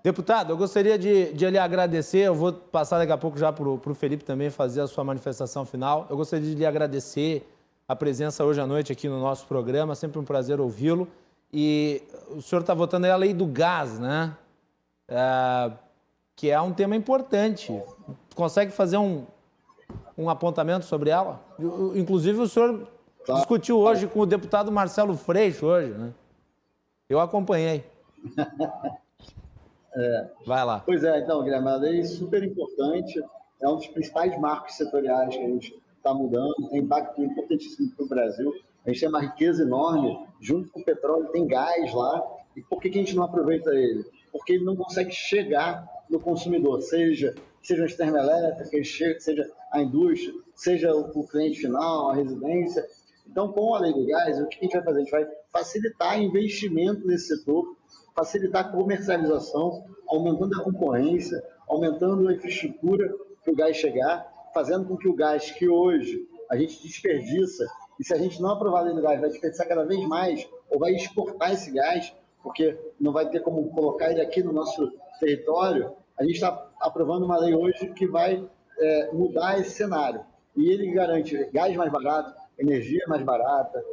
Deputado, eu gostaria de lhe agradecer, eu vou passar daqui a pouco já para o Felipe também fazer a sua manifestação final. Eu gostaria de lhe agradecer a presença hoje à noite aqui no nosso programa, sempre um prazer ouvi-lo. E o senhor está votando aí a lei do gás, né? Que é um tema importante. Consegue fazer um apontamento sobre ela? Inclusive, o senhor discutiu hoje com o deputado Marcelo Freixo, hoje, né? Eu acompanhei. Vai lá. Pois é, então, Guilherme, a lei é super importante. é um dos principais marcos setoriais que a gente está mudando, tem impacto importantíssimo para o Brasil. A gente tem uma riqueza enorme, junto com o petróleo tem gás lá, e por que a gente não aproveita ele? Porque ele não consegue chegar no consumidor, seja as termoelétricas, seja a indústria, seja o cliente final, a residência. Então, com a lei do gás, o que a gente vai fazer? A gente vai facilitar investimento nesse setor, facilitar a comercialização, aumentando a concorrência, aumentando a infraestrutura para o gás chegar, fazendo com que o gás que hoje a gente desperdiça, e se a gente não aprovar a lei do gás, vai desperdiçar cada vez mais, ou vai exportar esse gás, porque não vai ter como colocar ele aqui no nosso território, a gente está aprovando uma lei hoje que vai mudar esse cenário. E ele garante gás mais barato, energia mais barata,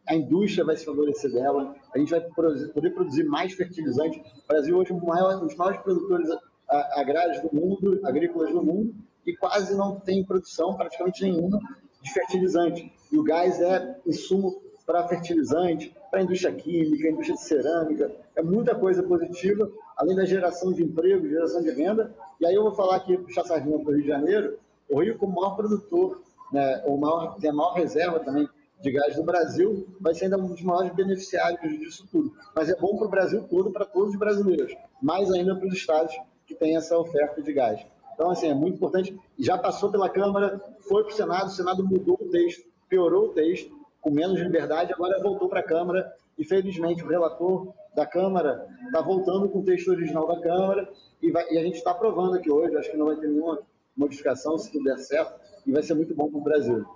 a indústria vai se favorecer dela, a gente vai poder produzir mais fertilizante. O Brasil hoje é um dos maiores produtores agrários do mundo, agrícolas do mundo, e quase não tem produção, praticamente nenhuma, de fertilizante. E o gás é insumo para fertilizante, para a indústria química, a indústria de cerâmica, é muita coisa positiva, além da geração de emprego, geração de renda. E aí eu vou falar aqui, puxar a sardinha para o Rio de Janeiro, o Rio como maior produtor, né, tem a maior reserva também de gás do Brasil, vai ser ainda um dos maiores beneficiários disso tudo. Mas é bom para o Brasil todo, para todos os brasileiros, mais ainda para os estados que têm essa oferta de gás. Então, assim, é muito importante. Já passou pela Câmara, foi para o Senado mudou o texto, piorou o texto, com menos liberdade, agora voltou para a Câmara e, felizmente, o relator da Câmara está voltando com o texto original da Câmara e a gente está aprovando aqui hoje, acho que não vai ter nenhuma modificação, se tudo der certo, e vai ser muito bom para o Brasil.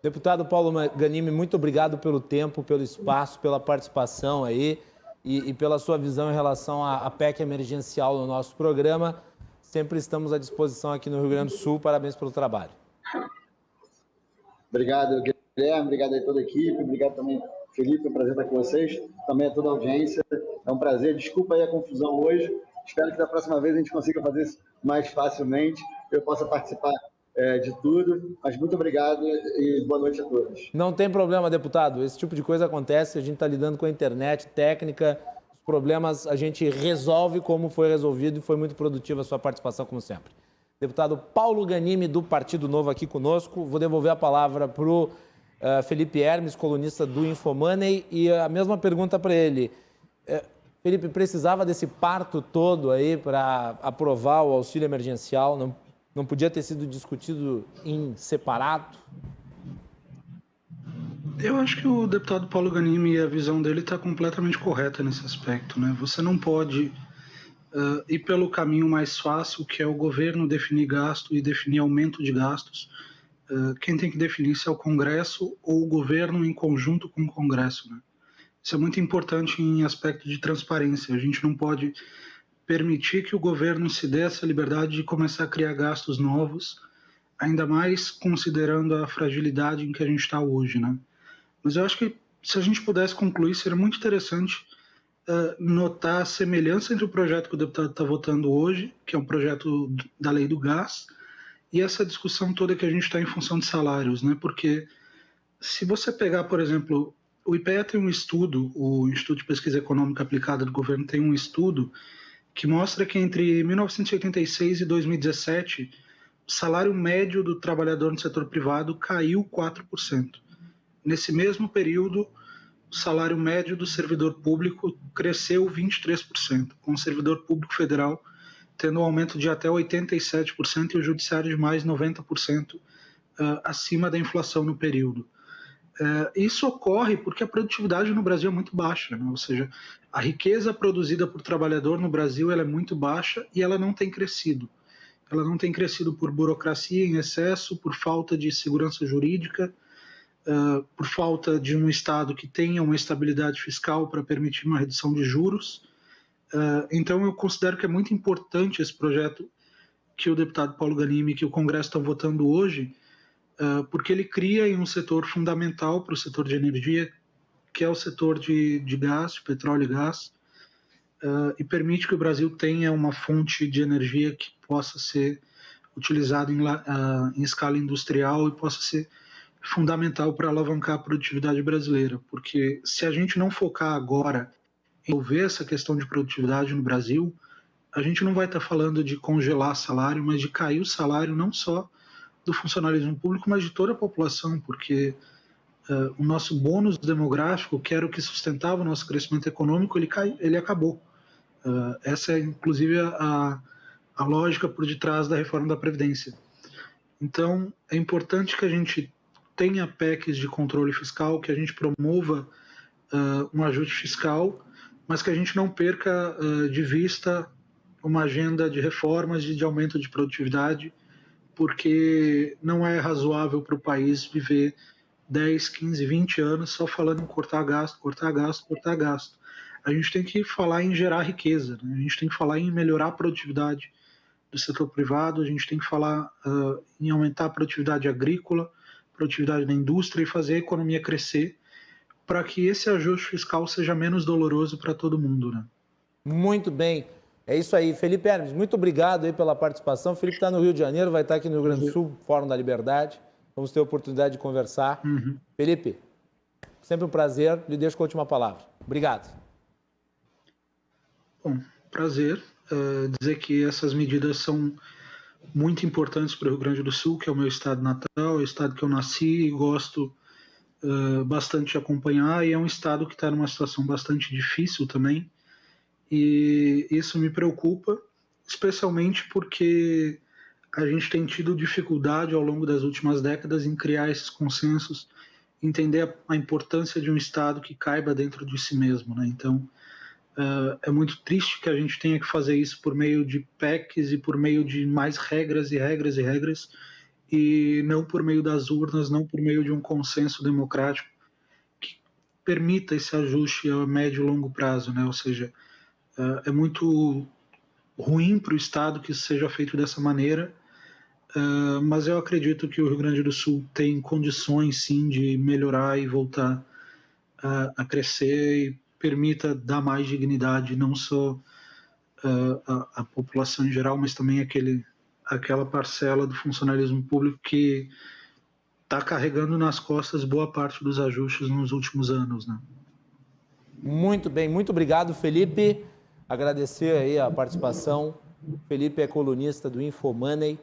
Deputado Paulo Ganimi, muito obrigado pelo tempo, pelo espaço, pela participação aí e pela sua visão em relação à PEC emergencial no nosso programa. Sempre estamos à disposição aqui no Rio Grande do Sul. Parabéns pelo trabalho. Obrigado, Guilherme. Obrigado a toda a equipe. Obrigado também, Felipe. É um prazer estar com vocês. Também a toda a audiência. É um prazer. Desculpa aí a confusão hoje. Espero que da próxima vez a gente consiga fazer isso mais facilmente. Eu possa participar de tudo. Mas muito obrigado e boa noite a todos. Não tem problema, deputado. Esse tipo de coisa acontece. A gente está lidando com a internet, técnica. Os problemas a gente resolve como foi resolvido e foi muito produtiva a sua participação, como sempre. Deputado Paulo Ganimi, do Partido Novo, aqui conosco. Vou devolver a palavra para o Felipe Hermes, colunista do Infomoney, e a mesma pergunta para ele. Felipe, precisava desse parto todo aí para aprovar o auxílio emergencial? Não podia ter sido discutido em separado? Eu acho que o deputado Paulo Ganimi, a visão dele está completamente correta nesse aspecto, né? Você não pode ir pelo caminho mais fácil, que é o governo definir gasto e definir aumento de gastos. Quem tem que definir isso é o Congresso ou o governo em conjunto com o Congresso, né? Isso é muito importante em aspecto de transparência. A gente não pode permitir que o governo se dê essa liberdade de começar a criar gastos novos, ainda mais considerando a fragilidade em que a gente está hoje, né? Mas eu acho que se a gente pudesse concluir, seria muito interessante notar a semelhança entre o projeto que o deputado está votando hoje, que é um projeto da lei do gás, e essa discussão toda que a gente está em função de salários, né? Porque se você pegar, por exemplo, o IPEA tem um estudo, o Instituto de Pesquisa Econômica Aplicada do governo tem um estudo que mostra que entre 1986 e 2017, o salário médio do trabalhador no setor privado caiu 4%. Nesse mesmo período, o salário médio do servidor público cresceu 23%, com o servidor público federal tendo um aumento de até 87% e o judiciário de mais 90% acima da inflação no período. Isso ocorre porque a produtividade no Brasil é muito baixa, né? Ou seja, a riqueza produzida por trabalhador no Brasil ela é muito baixa e ela não tem crescido. Ela não tem crescido por burocracia em excesso, por falta de segurança jurídica, por falta de um Estado que tenha uma estabilidade fiscal para permitir uma redução de juros. Então eu considero que é muito importante esse projeto que o deputado Paulo Ganimi, que o Congresso está votando hoje, porque ele cria um setor fundamental para o setor de energia, que é o setor de gás, de petróleo e gás, e permite que o Brasil tenha uma fonte de energia que possa ser utilizada em escala industrial e possa ser fundamental para alavancar a produtividade brasileira, porque se a gente não focar agora em resolver essa questão de produtividade no Brasil, a gente não vai estar falando de congelar salário, mas de cair o salário não só do funcionalismo público, mas de toda a população, porque o nosso bônus demográfico, que era o que sustentava o nosso crescimento econômico, ele acabou. Essa é, inclusive, a lógica por detrás da reforma da Previdência. Então, é importante que a gente tenha PECs de controle fiscal, que a gente promova um ajuste fiscal, mas que a gente não perca de vista uma agenda de reformas e de aumento de produtividade, porque não é razoável para o país viver 10, 15, 20 anos só falando em cortar gasto, cortar gasto, cortar gasto. A gente tem que falar em gerar riqueza, né? A gente tem que falar em melhorar a produtividade do setor privado, a gente tem que falar em aumentar a produtividade agrícola, produtividade da indústria e fazer a economia crescer para que esse ajuste fiscal seja menos doloroso para todo mundo, né? Muito bem. É isso aí. Felipe Hermes, muito obrigado aí pela participação. O Felipe está no Rio de Janeiro, vai estar aqui no Rio Grande do Sul, Fórum da Liberdade. Vamos ter a oportunidade de conversar. Felipe, sempre um prazer. Lhe deixo com a última palavra. Obrigado. Bom, prazer. Dizer que essas medidas são muito importantes para o Rio Grande do Sul, que é o meu estado natal, é o estado que eu nasci e gosto bastante de acompanhar, e é um estado que está numa situação bastante difícil também, e isso me preocupa, especialmente porque a gente tem tido dificuldade ao longo das últimas décadas em criar esses consensos, entender a importância de um estado que caiba dentro de si mesmo, né? Então, é muito triste que a gente tenha que fazer isso por meio de PECs e por meio de mais regras e regras e regras, e não por meio das urnas, não por meio de um consenso democrático que permita esse ajuste a médio e longo prazo, né? Ou seja, é muito ruim para o Estado que isso seja feito dessa maneira, mas eu acredito que o Rio Grande do Sul tem condições, sim, de melhorar e voltar a crescer e permita dar mais dignidade, não só à população em geral, mas também aquela parcela do funcionalismo público que está carregando nas costas boa parte dos ajustes nos últimos anos, né? Muito bem, muito obrigado, Felipe. Agradecer aí a participação. Felipe é colunista do Infomoney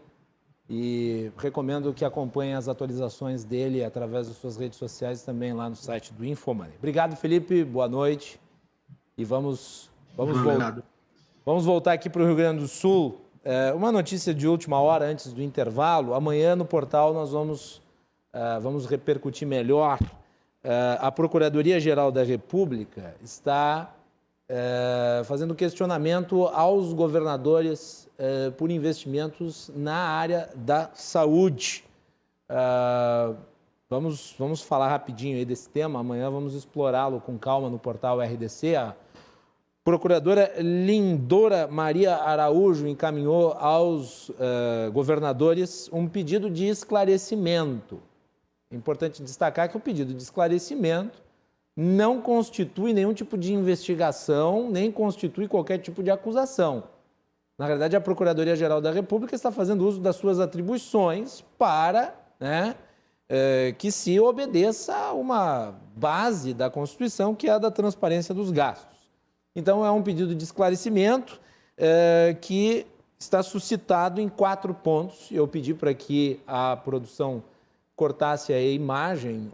e recomendo que acompanhem as atualizações dele através das suas redes sociais e também lá no site do Infomoney. Obrigado, Felipe. Boa noite. E vamos voltar aqui para o Rio Grande do Sul. Uma notícia de última hora antes do intervalo. Amanhã no portal nós vamos repercutir melhor. A Procuradoria-Geral da República está fazendo questionamento aos governadores por investimentos na área da saúde. Vamos falar rapidinho aí desse tema. Amanhã vamos explorá-lo com calma no portal RDC. A procuradora Lindora Maria Araújo encaminhou aos governadores um pedido de esclarecimento. É importante destacar que o pedido de esclarecimento não constitui nenhum tipo de investigação, nem constitui qualquer tipo de acusação. Na verdade, a Procuradoria-Geral da República está fazendo uso das suas atribuições para que se obedeça a uma base da Constituição, que é a da transparência dos gastos. Então, é um pedido de esclarecimento que está suscitado em 4 pontos. Eu pedi para que a produção cortasse a imagem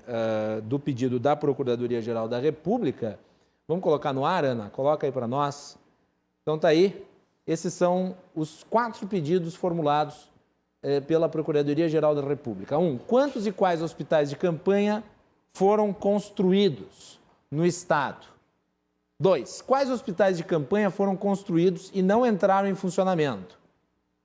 do pedido da Procuradoria-Geral da República. Vamos colocar no ar, Ana? Coloca aí para nós. Então, está aí. Esses são os 4 pedidos formulados pela Procuradoria-Geral da República. 1. Quantos e quais hospitais de campanha foram construídos no Estado? 2. Quais hospitais de campanha foram construídos e não entraram em funcionamento?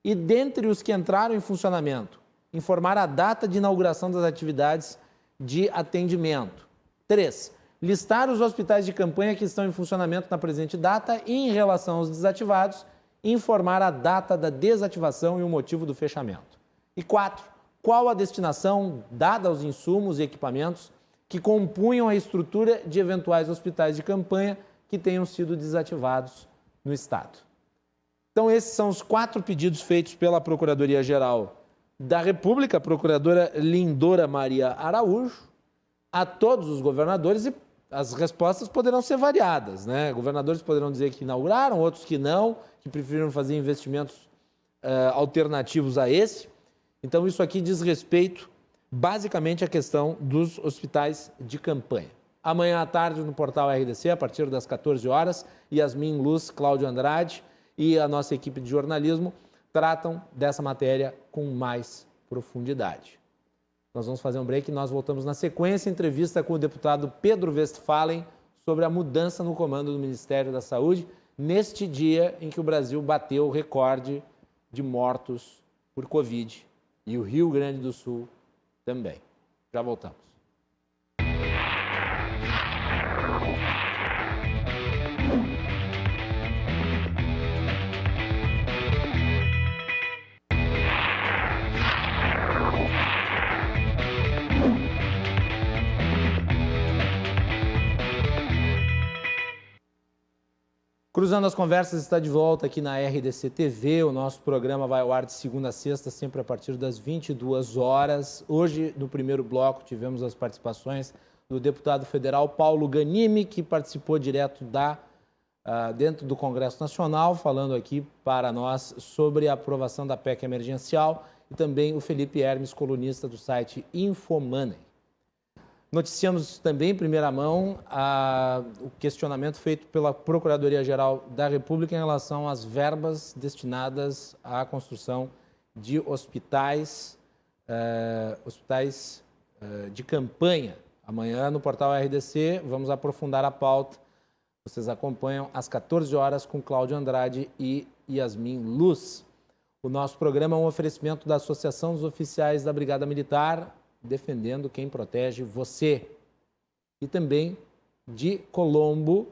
E dentre os que entraram em funcionamento, informar a data de inauguração das atividades de atendimento. 3. Listar os hospitais de campanha que estão em funcionamento na presente data e, em relação aos desativados, informar a data da desativação e o motivo do fechamento. E 4. Qual a destinação dada aos insumos e equipamentos que compunham a estrutura de eventuais hospitais de campanha que tenham sido desativados no Estado. Então, esses são os 4 pedidos feitos pela Procuradoria-Geral da República, a procuradora Lindora Maria Araújo, a todos os governadores e as respostas poderão ser variadas, né? Governadores poderão dizer que inauguraram, outros que não, que preferiram fazer investimentos alternativos a esse. Então, isso aqui diz respeito, basicamente, à questão dos hospitais de campanha. Amanhã à tarde, no portal RDC, a partir das 14 horas, Yasmin Luz, Cláudio Andrade e a nossa equipe de jornalismo tratam dessa matéria com mais profundidade. Nós vamos fazer um break e nós voltamos na sequência, entrevista com o deputado Pedro Westphalen sobre a mudança no comando do Ministério da Saúde, neste dia em que o Brasil bateu o recorde de mortos por Covid e o Rio Grande do Sul também. Já voltamos. Cruzando as Conversas está de volta aqui na RDC TV. O nosso programa vai ao ar de segunda a sexta, sempre a partir das 22 horas. Hoje, no primeiro bloco, tivemos as participações do deputado federal Paulo Ganimi, que participou direto dentro do Congresso Nacional, falando aqui para nós sobre a aprovação da PEC emergencial, e também o Felipe Hermes, colunista do site Infomoney. Noticiamos também, em primeira mão, o questionamento feito pela Procuradoria-Geral da República em relação às verbas destinadas à construção de hospitais de campanha. Amanhã, no portal RDC, vamos aprofundar a pauta. Vocês acompanham às 14 horas com Cláudio Andrade e Yasmin Luz. O nosso programa é um oferecimento da Associação dos Oficiais da Brigada Militar, defendendo quem protege você. E também de Colombo,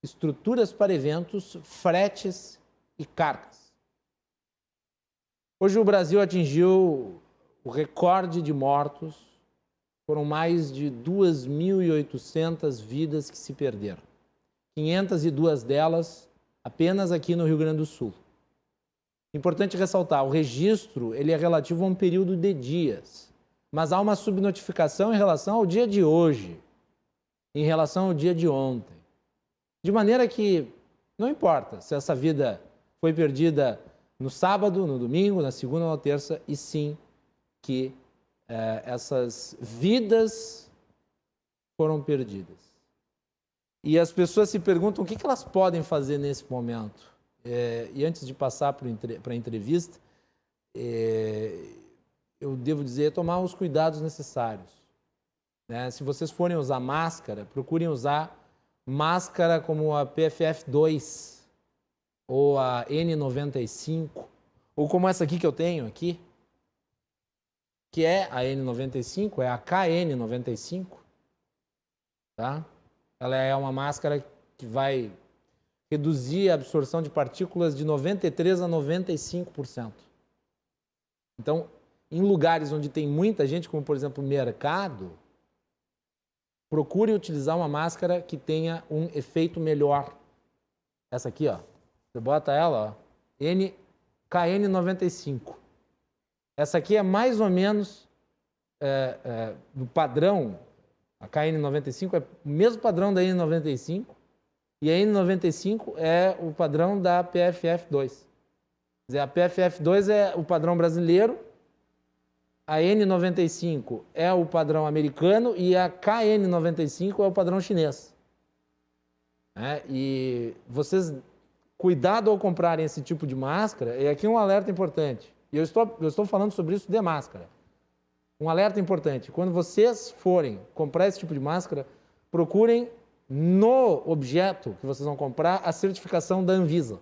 estruturas para eventos, fretes e cargas. Hoje o Brasil atingiu o recorde de mortos. Foram mais de 2.800 vidas que se perderam. 502 delas apenas aqui no Rio Grande do Sul. Importante ressaltar, o registro ele é relativo a um período de dias. Mas há uma subnotificação em relação ao dia de hoje, em relação ao dia de ontem. De maneira que não importa se essa vida foi perdida no sábado, no domingo, na segunda ou na terça, e sim que essas vidas foram perdidas. E as pessoas se perguntam o que elas podem fazer nesse momento. E antes de passar para a entrevista, eu devo dizer, tomar os cuidados necessários. Né? Se vocês forem usar máscara, procurem usar máscara como a PFF2 ou a N95, ou como essa aqui que eu tenho aqui, que é a N95, é a KN95. Tá? Ela é uma máscara que vai reduzir a absorção de partículas de 93% a 95%. Então, em lugares onde tem muita gente, como por exemplo o mercado, procure utilizar uma máscara que tenha um efeito melhor. Essa aqui, ó, você bota ela, ó, KN95. Essa aqui é mais ou menos do padrão, a KN95 é o mesmo padrão da N95, e a N95 é o padrão da PFF2. Quer dizer, a PFF2 é o padrão brasileiro, a N95 é o padrão americano e a KN95 é o padrão chinês. E vocês, cuidado ao comprarem esse tipo de máscara, e aqui um alerta importante, e eu estou falando sobre isso de máscara. Um alerta importante, quando vocês forem comprar esse tipo de máscara, procurem no objeto que vocês vão comprar a certificação da Anvisa,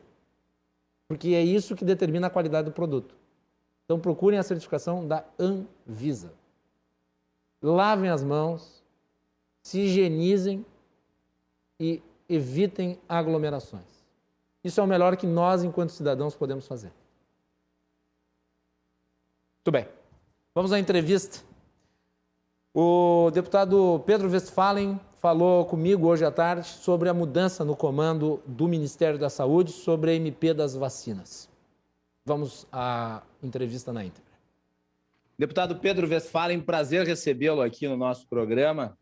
porque é isso que determina a qualidade do produto. Então, procurem a certificação da Anvisa. Lavem as mãos, se higienizem e evitem aglomerações. Isso é o melhor que nós, enquanto cidadãos, podemos fazer. Muito bem. Vamos à entrevista. O deputado Pedro Westphalen falou comigo hoje à tarde sobre a mudança no comando do Ministério da Saúde, sobre a MP das vacinas. Vamos à entrevista na íntegra. Deputado Pedro Westphalen, prazer recebê-lo aqui no nosso programa.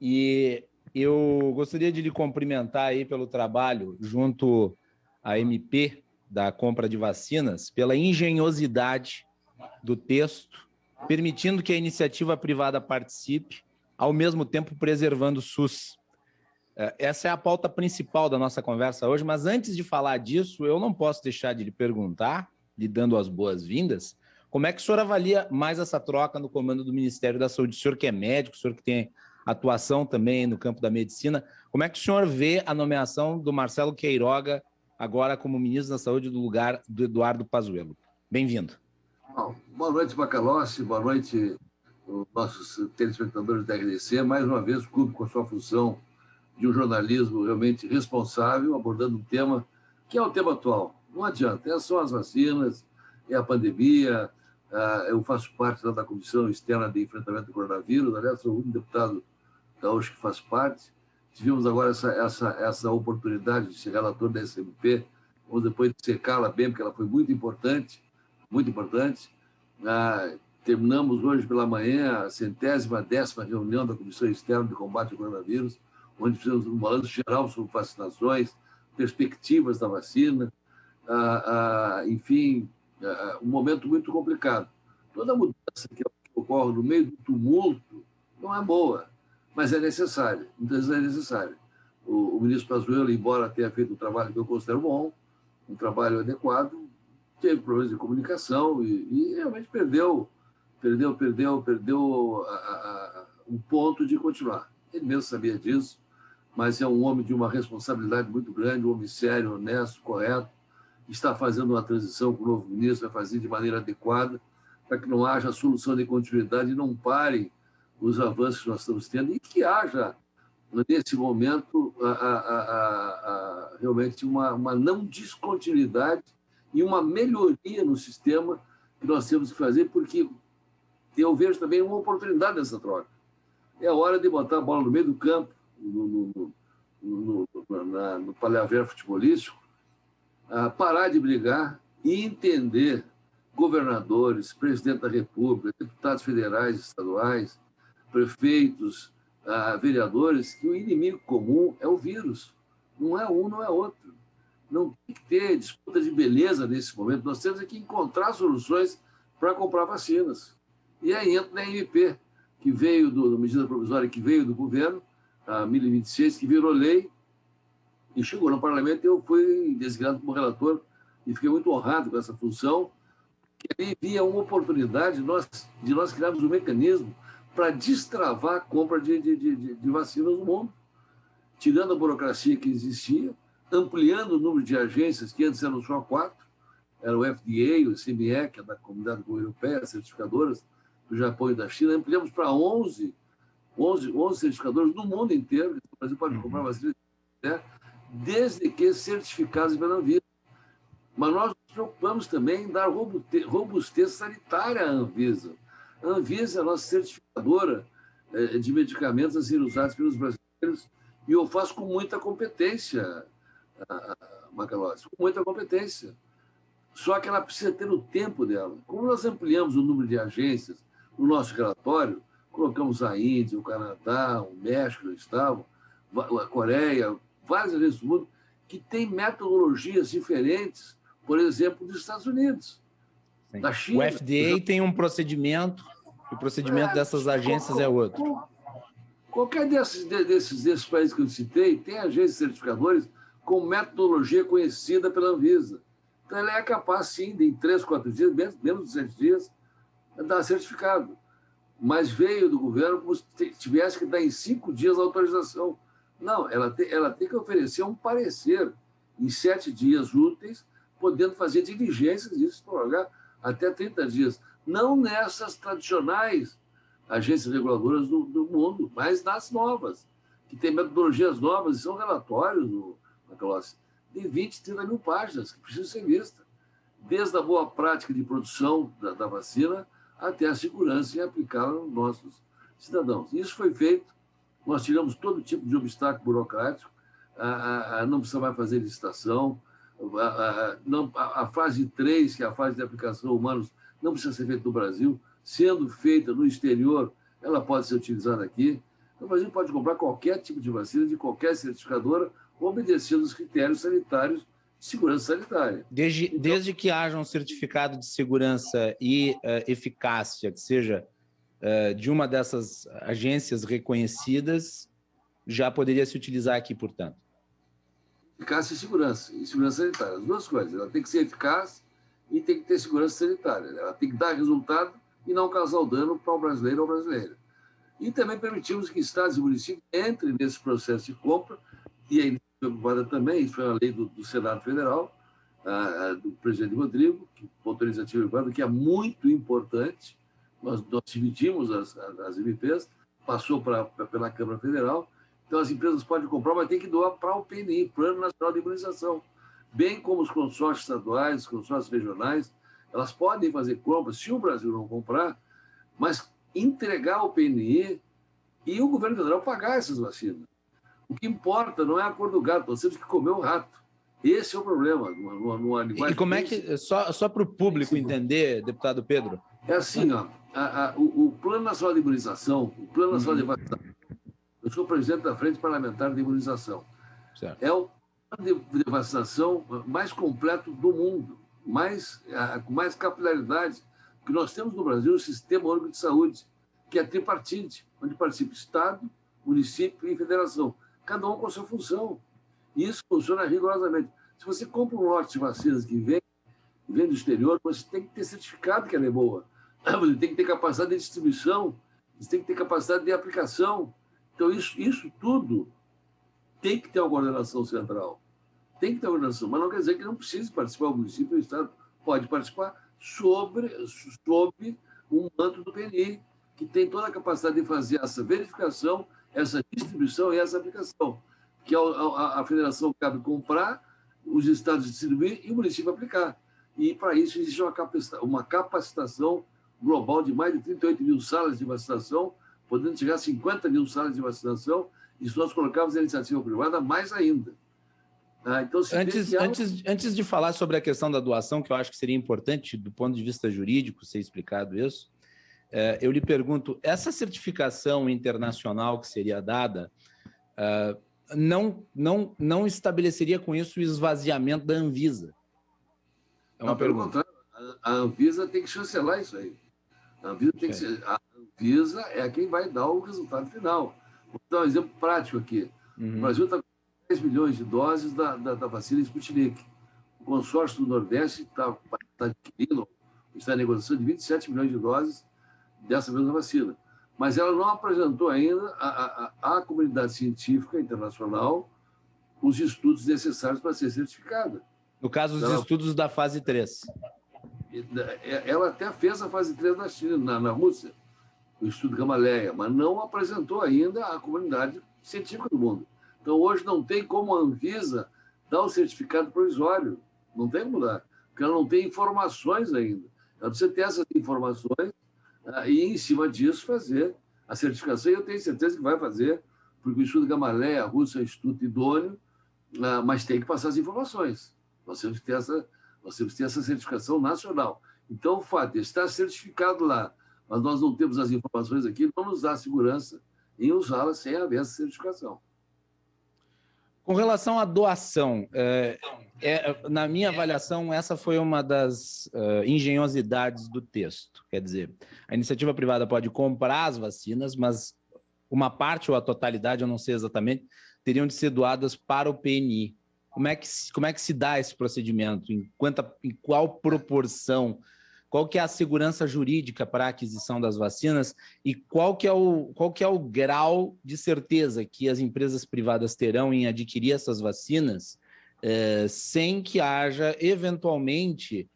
E eu gostaria de lhe cumprimentar aí pelo trabalho junto à MP da compra de vacinas, pela engenhosidade do texto, permitindo que a iniciativa privada participe, ao mesmo tempo preservando o SUS. Essa é a pauta principal da nossa conversa hoje, mas antes de falar disso, eu não posso deixar de lhe perguntar, lhe dando as boas-vindas, como é que o senhor avalia mais essa troca no comando do Ministério da Saúde? O senhor que é médico, o senhor que tem atuação também no campo da medicina, como é que o senhor vê a nomeação do Marcelo Queiroga agora como ministro da Saúde do lugar do Eduardo Pazuello? Bem-vindo. Boa noite, Macalossi, boa noite, os nossos telespectadores da RDC. Mais uma vez, cumpre com a sua função de um jornalismo realmente responsável, abordando um tema que é o tema atual. Não adianta, são as vacinas, é a pandemia. Eu faço parte da Comissão Externa de Enfrentamento do Coronavírus, aliás, sou um deputado gaúcho que faz parte. Tivemos agora essa oportunidade de ser relator da SMP, ou depois de secá-la bem, porque ela foi muito importante, muito importante. Terminamos hoje pela manhã a 110ª reunião da Comissão Externa de Combate ao Coronavírus, onde fizemos um balanço geral sobre vacinações, perspectivas da vacina, enfim, um momento muito complicado. Toda mudança que ocorre no meio do tumulto não é boa, mas é necessária. Muitas vezes é necessária. O ministro Pazuello, embora tenha feito um trabalho que eu considero bom, um trabalho adequado, teve problemas de comunicação e realmente perdeu um ponto de continuar. Ele mesmo sabia disso, mas é um homem de uma responsabilidade muito grande, um homem sério, honesto, correto, está fazendo uma transição com o novo ministro, vai fazer de maneira adequada, para que não haja solução de continuidade e não parem os avanços que nós estamos tendo, e que haja, nesse momento, realmente uma não descontinuidade e uma melhoria no sistema que nós temos que fazer, porque eu vejo também uma oportunidade nessa troca. É a hora de botar a bola no meio do campo, no palavrão futebolístico, parar de brigar e entender governadores, presidente da República, deputados federais, estaduais, prefeitos, vereadores, que o inimigo comum é o vírus. Não é um, não é outro. Não tem que ter disputa de beleza nesse momento. Nós temos que encontrar soluções para comprar vacinas. E aí entra na MP, que veio da medida provisória, que veio do governo, a 1026, que virou lei, e chegou no parlamento. Eu fui designado como relator e fiquei muito honrado com essa função, que ali havia uma oportunidade de nós criarmos um mecanismo para destravar a compra de vacinas no mundo, tirando a burocracia que existia, ampliando o número de agências, que antes eram só 4, era o FDA, o CME, que é da Comunidade Europeia, as certificadoras do Japão e da China, ampliamos para 11 certificadoras no mundo inteiro. O Brasil pode comprar vacina, né, desde que certificados pela Anvisa. Mas nós nos preocupamos também em dar robustez sanitária à Anvisa. A Anvisa é a nossa certificadora de medicamentos a serem usados pelos brasileiros, e eu faço com muita competência, Macalossi, com muita competência. Só que ela precisa ter o tempo dela. Como nós ampliamos o número de agências no nosso relatório, colocamos a Índia, o Canadá, o México, a Coreia, várias agências do mundo, que têm metodologias diferentes, por exemplo, dos Estados Unidos, da China. O FDA tem um procedimento, e o procedimento dessas agências é outro. Qualquer desses países que eu citei tem agências certificadores com metodologia conhecida pela Anvisa. Então, ela é capaz, sim, de em 3, 4 dias, menos de 7 dias, dar certificado. Mas veio do governo como se tivesse que dar em 5 dias a autorização. Não, ela tem que oferecer um parecer em 7 dias úteis, podendo fazer diligências e isso prorrogar até 30 dias. Não nessas tradicionais agências reguladoras do mundo, mas nas novas, que têm metodologias novas e são relatórios, Macalossi, de 20, 30 mil páginas que precisam ser vistas, desde a boa prática de produção da vacina até a segurança em aplicá-la nos nossos cidadãos. Isso foi feito, nós tiramos todo tipo de obstáculo burocrático, não precisa mais fazer licitação, a fase 3, que é a fase de aplicação humanos, não precisa ser feita no Brasil, sendo feita no exterior, ela pode ser utilizada aqui. Então, o Brasil pode comprar qualquer tipo de vacina de qualquer certificadora, obedecendo os critérios sanitários de segurança sanitária. Desde que haja um certificado de segurança e eficácia, que seja de uma dessas agências reconhecidas, já poderia se utilizar aqui, portanto. Eficácia e segurança sanitária, as duas coisas. Ela tem que ser eficaz e tem que ter segurança sanitária. Ela tem que dar resultado e não causar dano para o brasileiro ou brasileira. E também permitimos que estados e municípios entrem nesse processo de compra, e a iniciativa privada também, isso foi uma lei do Senado Federal, do presidente Rodrigo, que botou a iniciativa privada, que é muito importante. Nós dividimos as MPs, passou pela Câmara Federal. Então, as empresas podem comprar, mas tem que doar para o PNI, Plano Nacional de Imunização. Bem como os consórcios estaduais, os consórcios regionais, elas podem fazer compras, se o Brasil não comprar, mas entregar ao PNI e o governo federal pagar essas vacinas. O que importa não é a cor do gato, nós temos que comer o rato. Esse é o problema. Numa linguagem e como é que, só para o público entender, deputado Pedro? É assim, o Plano Nacional de Imunização, o Plano Nacional de Vacinação, eu sou presidente da Frente Parlamentar de Imunização. Certo. É o plano de vacinação mais completo do mundo, com mais capilaridade, porque nós temos no Brasil o Sistema Único de Saúde, que é tripartite, onde participa Estado, município e federação, cada um com a sua função. E isso funciona rigorosamente. Se você compra um lote de vacinas que vem do exterior, você tem que ter certificado que ela é boa. Você tem que ter capacidade de distribuição, você tem que ter capacidade de aplicação. Então, isso tudo tem que ter uma coordenação central. Tem que ter uma coordenação, mas não quer dizer que não precise participar, o município ou o Estado pode participar sob o manto do PNI, que tem toda a capacidade de fazer essa verificação, essa distribuição e essa aplicação. Que a federação cabe comprar, os estados distribuir e o município aplicar. E, para isso, existe uma capacitação global de mais de 38 mil salas de vacinação, podendo chegar a 50 mil salas de vacinação, e se nós colocarmos a iniciativa privada, mais ainda. Então, antes de falar sobre a questão da doação, que eu acho que seria importante, do ponto de vista jurídico, ser explicado isso, eu lhe pergunto, essa certificação internacional que seria dada não estabeleceria com isso o esvaziamento da Anvisa? É uma pergunta. A Anvisa tem que chancelar isso aí. A Anvisa é quem vai dar o resultado final. Vou dar um exemplo prático aqui. O Brasil está com 10 milhões de doses da vacina Sputnik. O consórcio do Nordeste está adquirindo, está em negociação de 27 milhões de doses dessa mesma vacina. Mas ela não apresentou ainda à comunidade científica internacional os estudos necessários para ser certificada. No caso, os estudos da fase 3. Ela até fez a fase 3 na China, na Rússia, o estudo Gamaleya, mas não apresentou ainda à comunidade científica do mundo. Então, hoje não tem como a Anvisa dar o certificado provisório. Não tem como dar, porque ela não tem informações ainda. Ela precisa ter essas informações e, em cima disso, fazer a certificação. E eu tenho certeza que vai fazer, porque o estudo Gamaleya, a Rússia é um estudo idôneo, mas tem que passar as informações. Nós temos que ter essa certificação nacional. Então, o fato de estar certificado lá, mas nós não temos as informações aqui, não nos dá segurança em usá-la sem haver essa certificação. Com relação à doação, na minha avaliação, essa foi uma das engenhosidades do texto. Quer dizer, a iniciativa privada pode comprar as vacinas, mas uma parte ou a totalidade, eu não sei exatamente, teriam de ser doadas para o PNI. Como é que se dá esse procedimento? Em qual proporção? Qual que é a segurança jurídica para a aquisição das vacinas e qual que é o grau de certeza que as empresas privadas terão em adquirir essas vacinas sem que haja, eventualmente,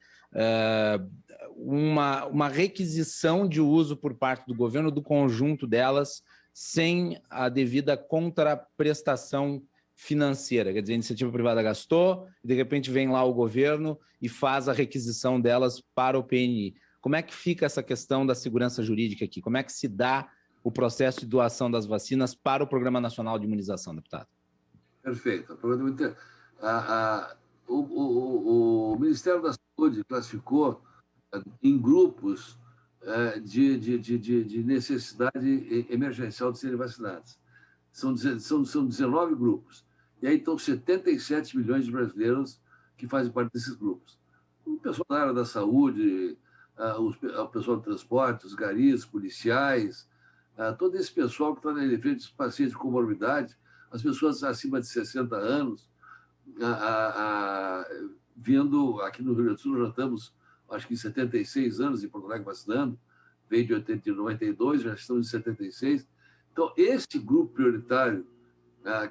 uma requisição de uso por parte do governo do conjunto delas sem a devida contraprestação financeira? Quer dizer, a iniciativa privada gastou, e de repente vem lá o governo e faz a requisição delas para o PNI. Como é que fica essa questão da segurança jurídica aqui? Como é que se dá o processo de doação das vacinas para o Programa Nacional de Imunização, deputado? Perfeito. O Ministério da Saúde classificou em grupos de necessidade emergencial de serem vacinados. São 19 grupos. E aí estão 77 milhões de brasileiros que fazem parte desses grupos. O pessoal da área da saúde, o pessoal do transporte, os garis, policiais, todo esse pessoal que está na frente dos pacientes com comorbidade, as pessoas acima de 60 anos, vindo aqui no Rio Grande do Sul, já estamos, acho que em 76 anos em Porto Alegre vacinando, veio de 92, já estamos em 76. Então, esse grupo prioritário,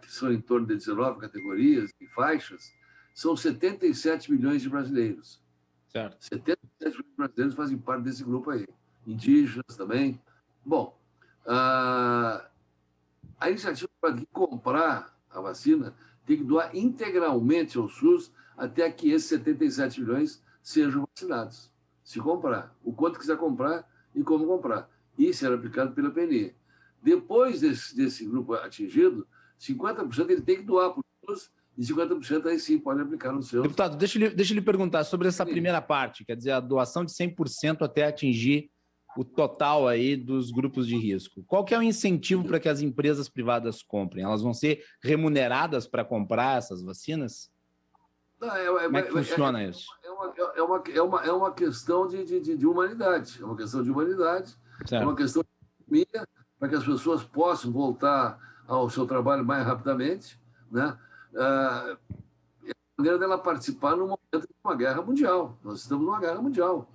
que são em torno de 19 categorias e faixas, são 77 milhões de brasileiros. Certo. 77 milhões de brasileiros fazem parte desse grupo aí. Indígenas também. Bom, a iniciativa para comprar a vacina tem que doar integralmente ao SUS até que esses 77 milhões sejam vacinados. Se comprar. O quanto quiser comprar e como comprar. E será aplicado pela PNI. Depois desse grupo atingido, 50% ele tem que doar para o SUS e 50% aí sim pode aplicar no seu. Deputado, deixa eu lhe perguntar sobre essa primeira parte, quer dizer, a doação de 100% até atingir o total aí dos grupos de risco. Qual que é o incentivo para que as empresas privadas comprem? Elas vão ser remuneradas para comprar essas vacinas? Como é que funciona isso? É uma questão de humanidade. É uma questão de humanidade. Certo. É uma questão de economia, para que as pessoas possam voltar ao seu trabalho mais rapidamente, né? É a maneira dela participar no momento de uma guerra mundial. Nós estamos numa guerra mundial.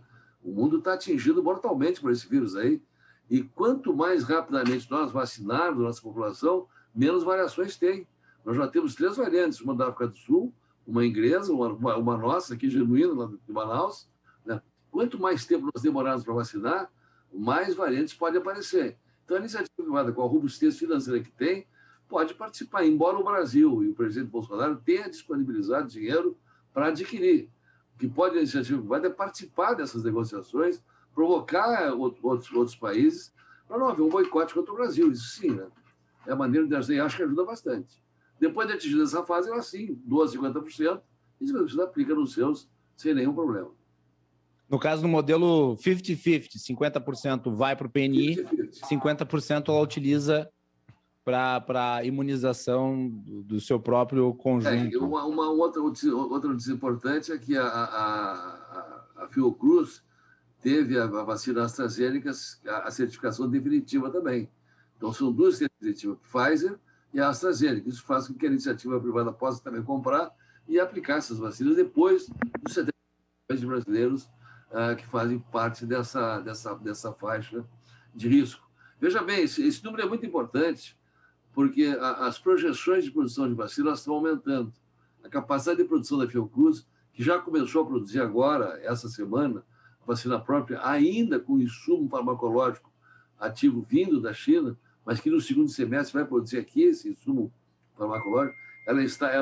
O mundo está atingido mortalmente por esse vírus aí. E quanto mais rapidamente nós vacinarmos a nossa população, menos variações tem. Nós já temos 3 variantes, uma da África do Sul, uma inglesa, uma nossa aqui, genuína, lá de Manaus. Né? Quanto mais tempo nós demorarmos para vacinar, mais variantes podem aparecer. Então, a iniciativa privada, com a robustez financeira que tem, pode participar, embora o Brasil e o presidente Bolsonaro tenham disponibilizado dinheiro para adquirir. O que pode a iniciativa privada é participar dessas negociações, provocar outros países para não haver um boicote contra o Brasil. Isso sim, né? É a maneira de ajudar, e acho que ajuda bastante. Depois de atingir essa fase, ela sim, doa 50%, e 50% aplica nos seus sem nenhum problema. No caso do modelo 50-50, 50% vai para o PNI, 50% ela utiliza para imunização do seu próprio conjunto. Uma outra notícia importante é que a Fiocruz teve a vacina AstraZeneca, a certificação definitiva também. Então, são 2 certificativas, Pfizer e a AstraZeneca. Isso faz com que a iniciativa privada possa também comprar e aplicar essas vacinas depois dos 70 milhões de brasileiros que fazem parte dessa faixa de risco. Veja bem, esse número é muito importante, porque as projeções de produção de vacina estão aumentando. A capacidade de produção da Fiocruz, que já começou a produzir agora, essa semana, vacina própria, ainda com insumo farmacológico ativo vindo da China, mas que no segundo semestre vai produzir aqui esse insumo farmacológico, ela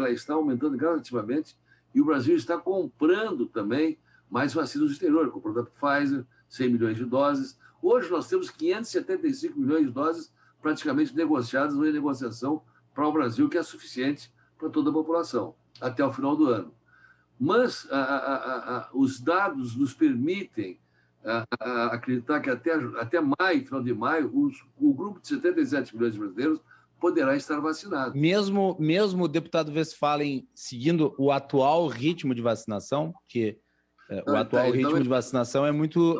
está aumentando gradativamente, e o Brasil está comprando também mais vacinas do exterior, comprando a Pfizer, 100 milhões de doses. Hoje nós temos 575 milhões de doses praticamente negociadas ou em negociação para o Brasil, que é suficiente para toda a população, até o final do ano. Mas os dados nos permitem acreditar que até maio, final de maio, o grupo de 77 milhões de brasileiros poderá estar vacinado. Mesmo o deputado Westphalen seguindo o atual ritmo de vacinação, que o atual ritmo de vacinação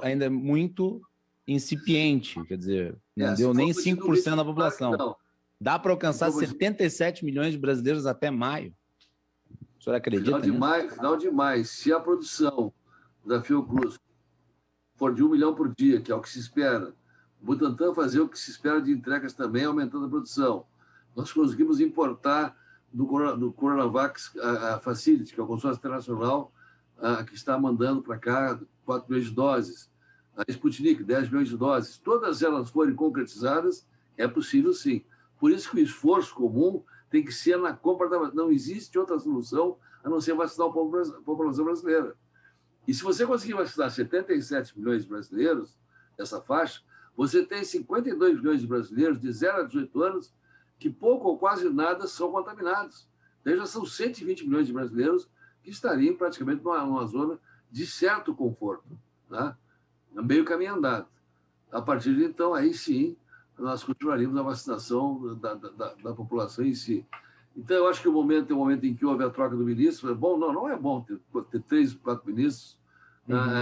ainda é muito incipiente, quer dizer, não deu nem 5% da população. Não. Dá para alcançar 77 milhões de brasileiros até maio? O senhor acredita nisso? Final de maio, se a produção da Fiocruz for de 1 milhão por dia, que é o que se espera, o Butantan fazer o que se espera de entregas também, aumentando a produção. Nós conseguimos importar do Coronavac a Facility, que é o consórcio internacional que está mandando para cá 4 milhões de doses. A Sputnik, 10 milhões de doses. Todas elas forem concretizadas, é possível sim. Por isso que o esforço comum tem que ser na compra da vacina. Não existe outra solução a não ser vacinar a população brasileira. E se você conseguir vacinar 77 milhões de brasileiros, essa faixa, você tem 52 milhões de brasileiros de 0 a 18 anos que pouco ou quase nada são contaminados. Então já são 120 milhões de brasileiros que estariam praticamente numa zona de certo conforto, né? Meio caminho andado. A partir de então, aí sim, nós continuaríamos a vacinação da população em si. Então, eu acho que o momento é o momento em que houve a troca do ministro. É bom? Não é bom ter 3, 4 ministros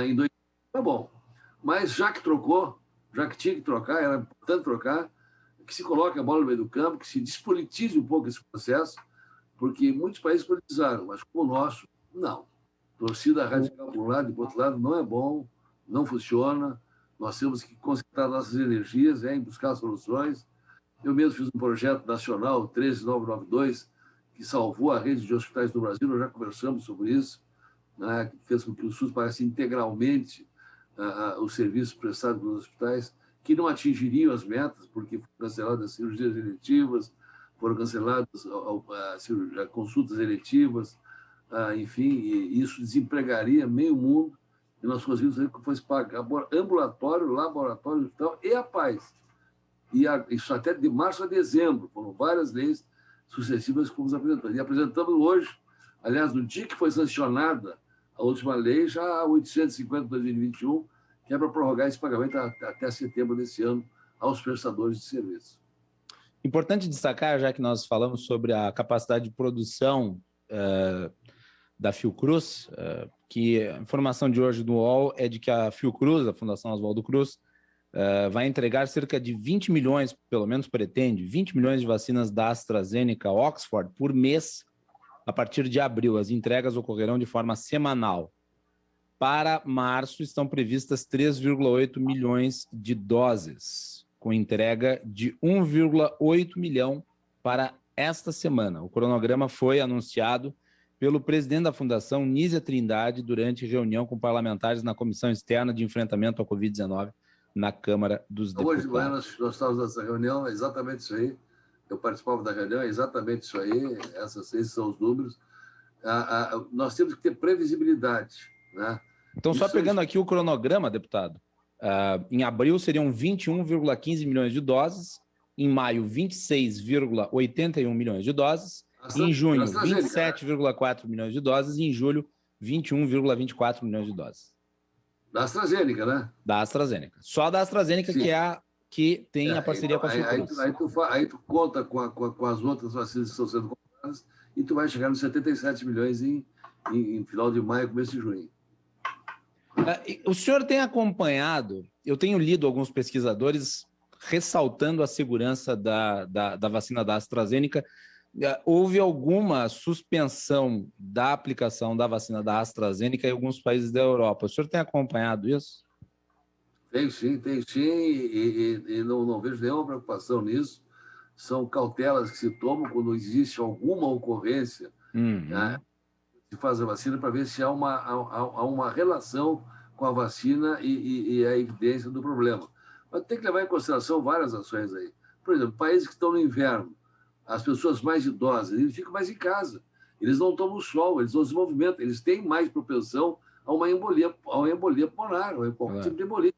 em 2 anos. Não é bom. Mas já que trocou, já que tinha que trocar, era importante trocar, que se coloque a bola no meio do campo, que se despolitize um pouco esse processo, porque muitos países politizaram, mas como o nosso, não. Torcida radical por um lado e por outro lado não é bom, não funciona. Nós temos que concentrar nossas energias em buscar soluções. Eu mesmo fiz um projeto nacional, 13992, que salvou a rede de hospitais do Brasil, nós já conversamos sobre isso, né, que fez com que o SUS parasse integralmente os serviços prestados nos hospitais, que não atingiriam as metas, porque foram canceladas as cirurgias eletivas, foram canceladas consultas eletivas, enfim, e isso desempregaria meio mundo, e nós conseguimos fazer que fosse pagar ambulatório, laboratório, hospital e a paz. E isso até de março a dezembro, foram várias leis sucessivas que fomos apresentando. E apresentamos hoje, aliás, no dia que foi sancionada a última lei, já a 850 de 2021, que é para prorrogar esse pagamento até setembro desse ano aos prestadores de serviço. Importante destacar, já que nós falamos sobre a capacidade de produção da Fiocruz, que a informação de hoje do UOL é de que a Fiocruz, a Fundação Oswaldo Cruz, vai entregar cerca de 20 milhões, pelo menos pretende, 20 milhões de vacinas da AstraZeneca Oxford por mês a partir de abril. As entregas ocorrerão de forma semanal. Para março estão previstas 3,8 milhões de doses, com entrega de 1,8 milhão para esta semana. O cronograma foi anunciado pelo presidente da Fundação, Nízia Trindade, durante reunião com parlamentares na Comissão Externa de Enfrentamento à Covid-19 na Câmara dos Deputados. Hoje de manhã nós estávamos nessa reunião, é exatamente isso aí. Eu participava da reunião, é exatamente isso aí. Esses são os números. Nós temos que ter previsibilidade, né? Então, só pegando aqui o cronograma, deputado, em abril seriam 21,15 milhões de doses, em maio 26,81 milhões de doses, em junho 27,4 milhões de doses e em julho 21,24 milhões de doses. Da AstraZeneca, né? Da AstraZeneca. Só da AstraZeneca, que é a que tem a parceria com a Fiocruz. Aí tu conta com as outras vacinas que estão sendo compradas e tu vai chegar nos 77 milhões em final de maio, começo de junho. O senhor tem acompanhado, eu tenho lido alguns pesquisadores ressaltando a segurança da vacina da AstraZeneca. Houve alguma suspensão da aplicação da vacina da AstraZeneca em alguns países da Europa. O senhor tem acompanhado isso? Tem sim, e não vejo nenhuma preocupação nisso. São cautelas que se tomam quando existe alguma ocorrência, né? Se faz a vacina para ver se há uma relação com a vacina e a evidência do problema. Mas tem que levar em consideração várias ações aí. Por exemplo, países que estão no inverno, as pessoas mais idosas, eles ficam mais em casa. Eles não tomam sol, eles não se movimentam, eles têm mais propensão a uma embolia pulmonar, a qualquer tipo de embolia.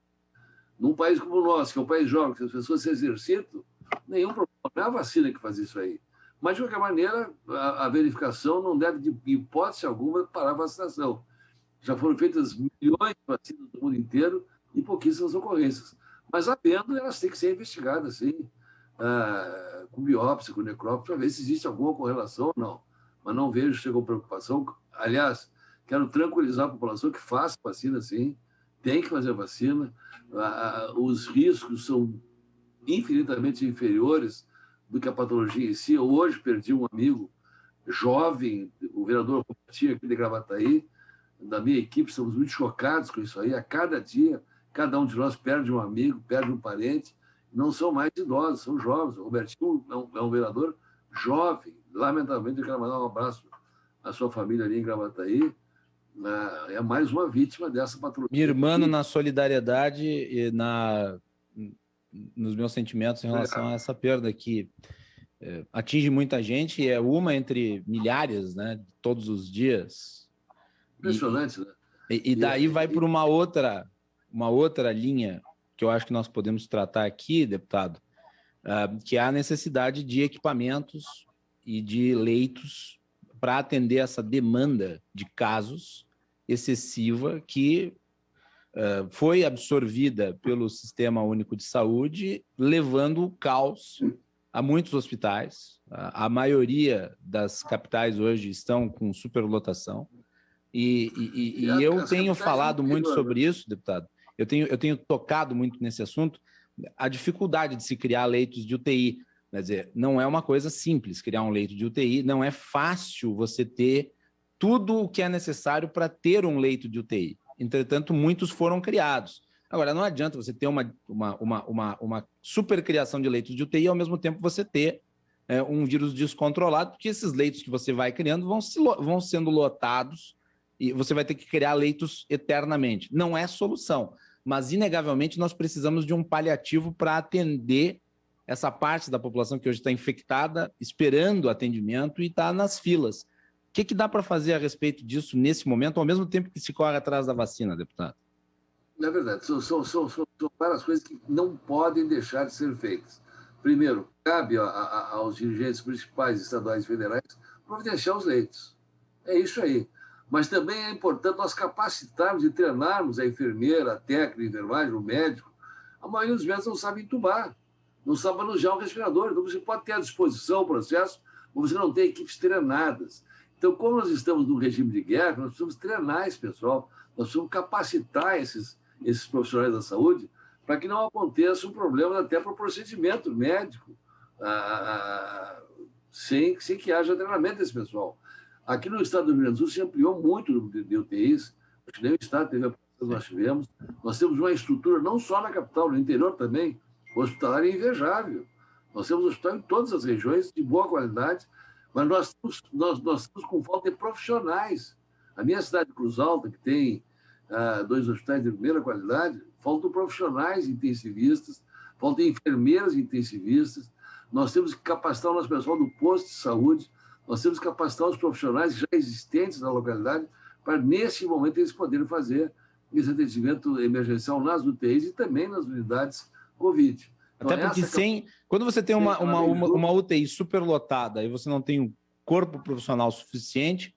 Num país como o nosso, que é um país jovem, que as pessoas se exercitam, nenhum problema. Não é a vacina que faz isso aí. Mas, de qualquer maneira, a verificação não deve, de hipótese alguma, parar a vacinação. Já foram feitas milhões de vacinas no mundo inteiro e pouquíssimas ocorrências. Mas, havendo, elas têm que ser investigadas, sim, com biópsia, com necrópsia, para ver se existe alguma correlação ou não. Mas não vejo chegou preocupação. Aliás, quero tranquilizar a população que faça vacina, sim, tem que fazer vacina. Os riscos são infinitamente inferiores do que a patologia em si. Eu hoje perdi um amigo jovem, o vereador Robertinho aqui de Gravataí, da minha equipe, estamos muito chocados com isso aí. A cada dia, cada um de nós perde um amigo, perde um parente. Não são mais idosos, são jovens. O Robertinho é um vereador jovem. Lamentavelmente, eu quero mandar um abraço à sua família ali em Gravataí. É mais uma vítima dessa patologia. Me irmano na solidariedade e nos meus sentimentos em relação a essa perda que atinge muita gente e é uma entre milhares, né, todos os dias. Impressionante, né? E daí vai por uma outra linha que eu acho que nós podemos tratar aqui, deputado, que é a necessidade de equipamentos e de leitos para atender essa demanda de casos excessiva que foi absorvida pelo Sistema Único de Saúde, levando caos a muitos hospitais. A maioria das capitais hoje estão com superlotação. E eu tenho falado muito sobre isso, deputado. Eu tenho tocado muito nesse assunto, a dificuldade de se criar leitos de UTI. Quer dizer, não é uma coisa simples criar um leito de UTI, não é fácil você ter tudo o que é necessário para ter um leito de UTI. Entretanto, muitos foram criados. Agora, não adianta você ter uma supercriação de leitos de UTI e, ao mesmo tempo, você ter um vírus descontrolado, porque esses leitos que você vai criando vão sendo lotados e você vai ter que criar leitos eternamente. Não é solução, mas, inegavelmente, nós precisamos de um paliativo para atender essa parte da população que hoje está infectada, esperando atendimento e está nas filas. O que dá para fazer a respeito disso nesse momento, ao mesmo tempo que se corre atrás da vacina, deputado? Na verdade, são várias coisas que não podem deixar de ser feitas. Primeiro, cabe aos dirigentes principais, estaduais e federais, providenciar os leitos. É isso aí. Mas também é importante nós capacitarmos e treinarmos a enfermeira, a técnica, a enfermagem, o médico. A maioria dos médicos não sabe entubar, não sabe manusear um respirador. Então, você pode ter à disposição o processo, mas você não tem equipes treinadas. Então, como nós estamos num regime de guerra, nós precisamos treinar esse pessoal, nós precisamos capacitar esses profissionais da saúde para que não aconteça um problema até para o procedimento médico, sem que haja treinamento desse pessoal. Aqui no estado do Rio Grande do Sul se ampliou muito o número de UTIs, acho que nem o estado teve a que nós tivemos. Nós temos uma estrutura, não só na capital, no interior também, o hospitalar é invejável. Nós temos hospital em todas as regiões, de boa qualidade, mas nós estamos com falta de profissionais. A minha cidade de Cruz Alta, que tem 2 hospitais de primeira qualidade, faltam profissionais intensivistas, faltam enfermeiras intensivistas. Nós temos que capacitar o nosso pessoal do posto de saúde, nós temos que capacitar os profissionais já existentes na localidade para, nesse momento, eles poderem fazer esse atendimento emergencial nas UTIs e também nas unidades Covid. Então, até porque quando você tem uma UTI superlotada e você não tem um corpo profissional suficiente,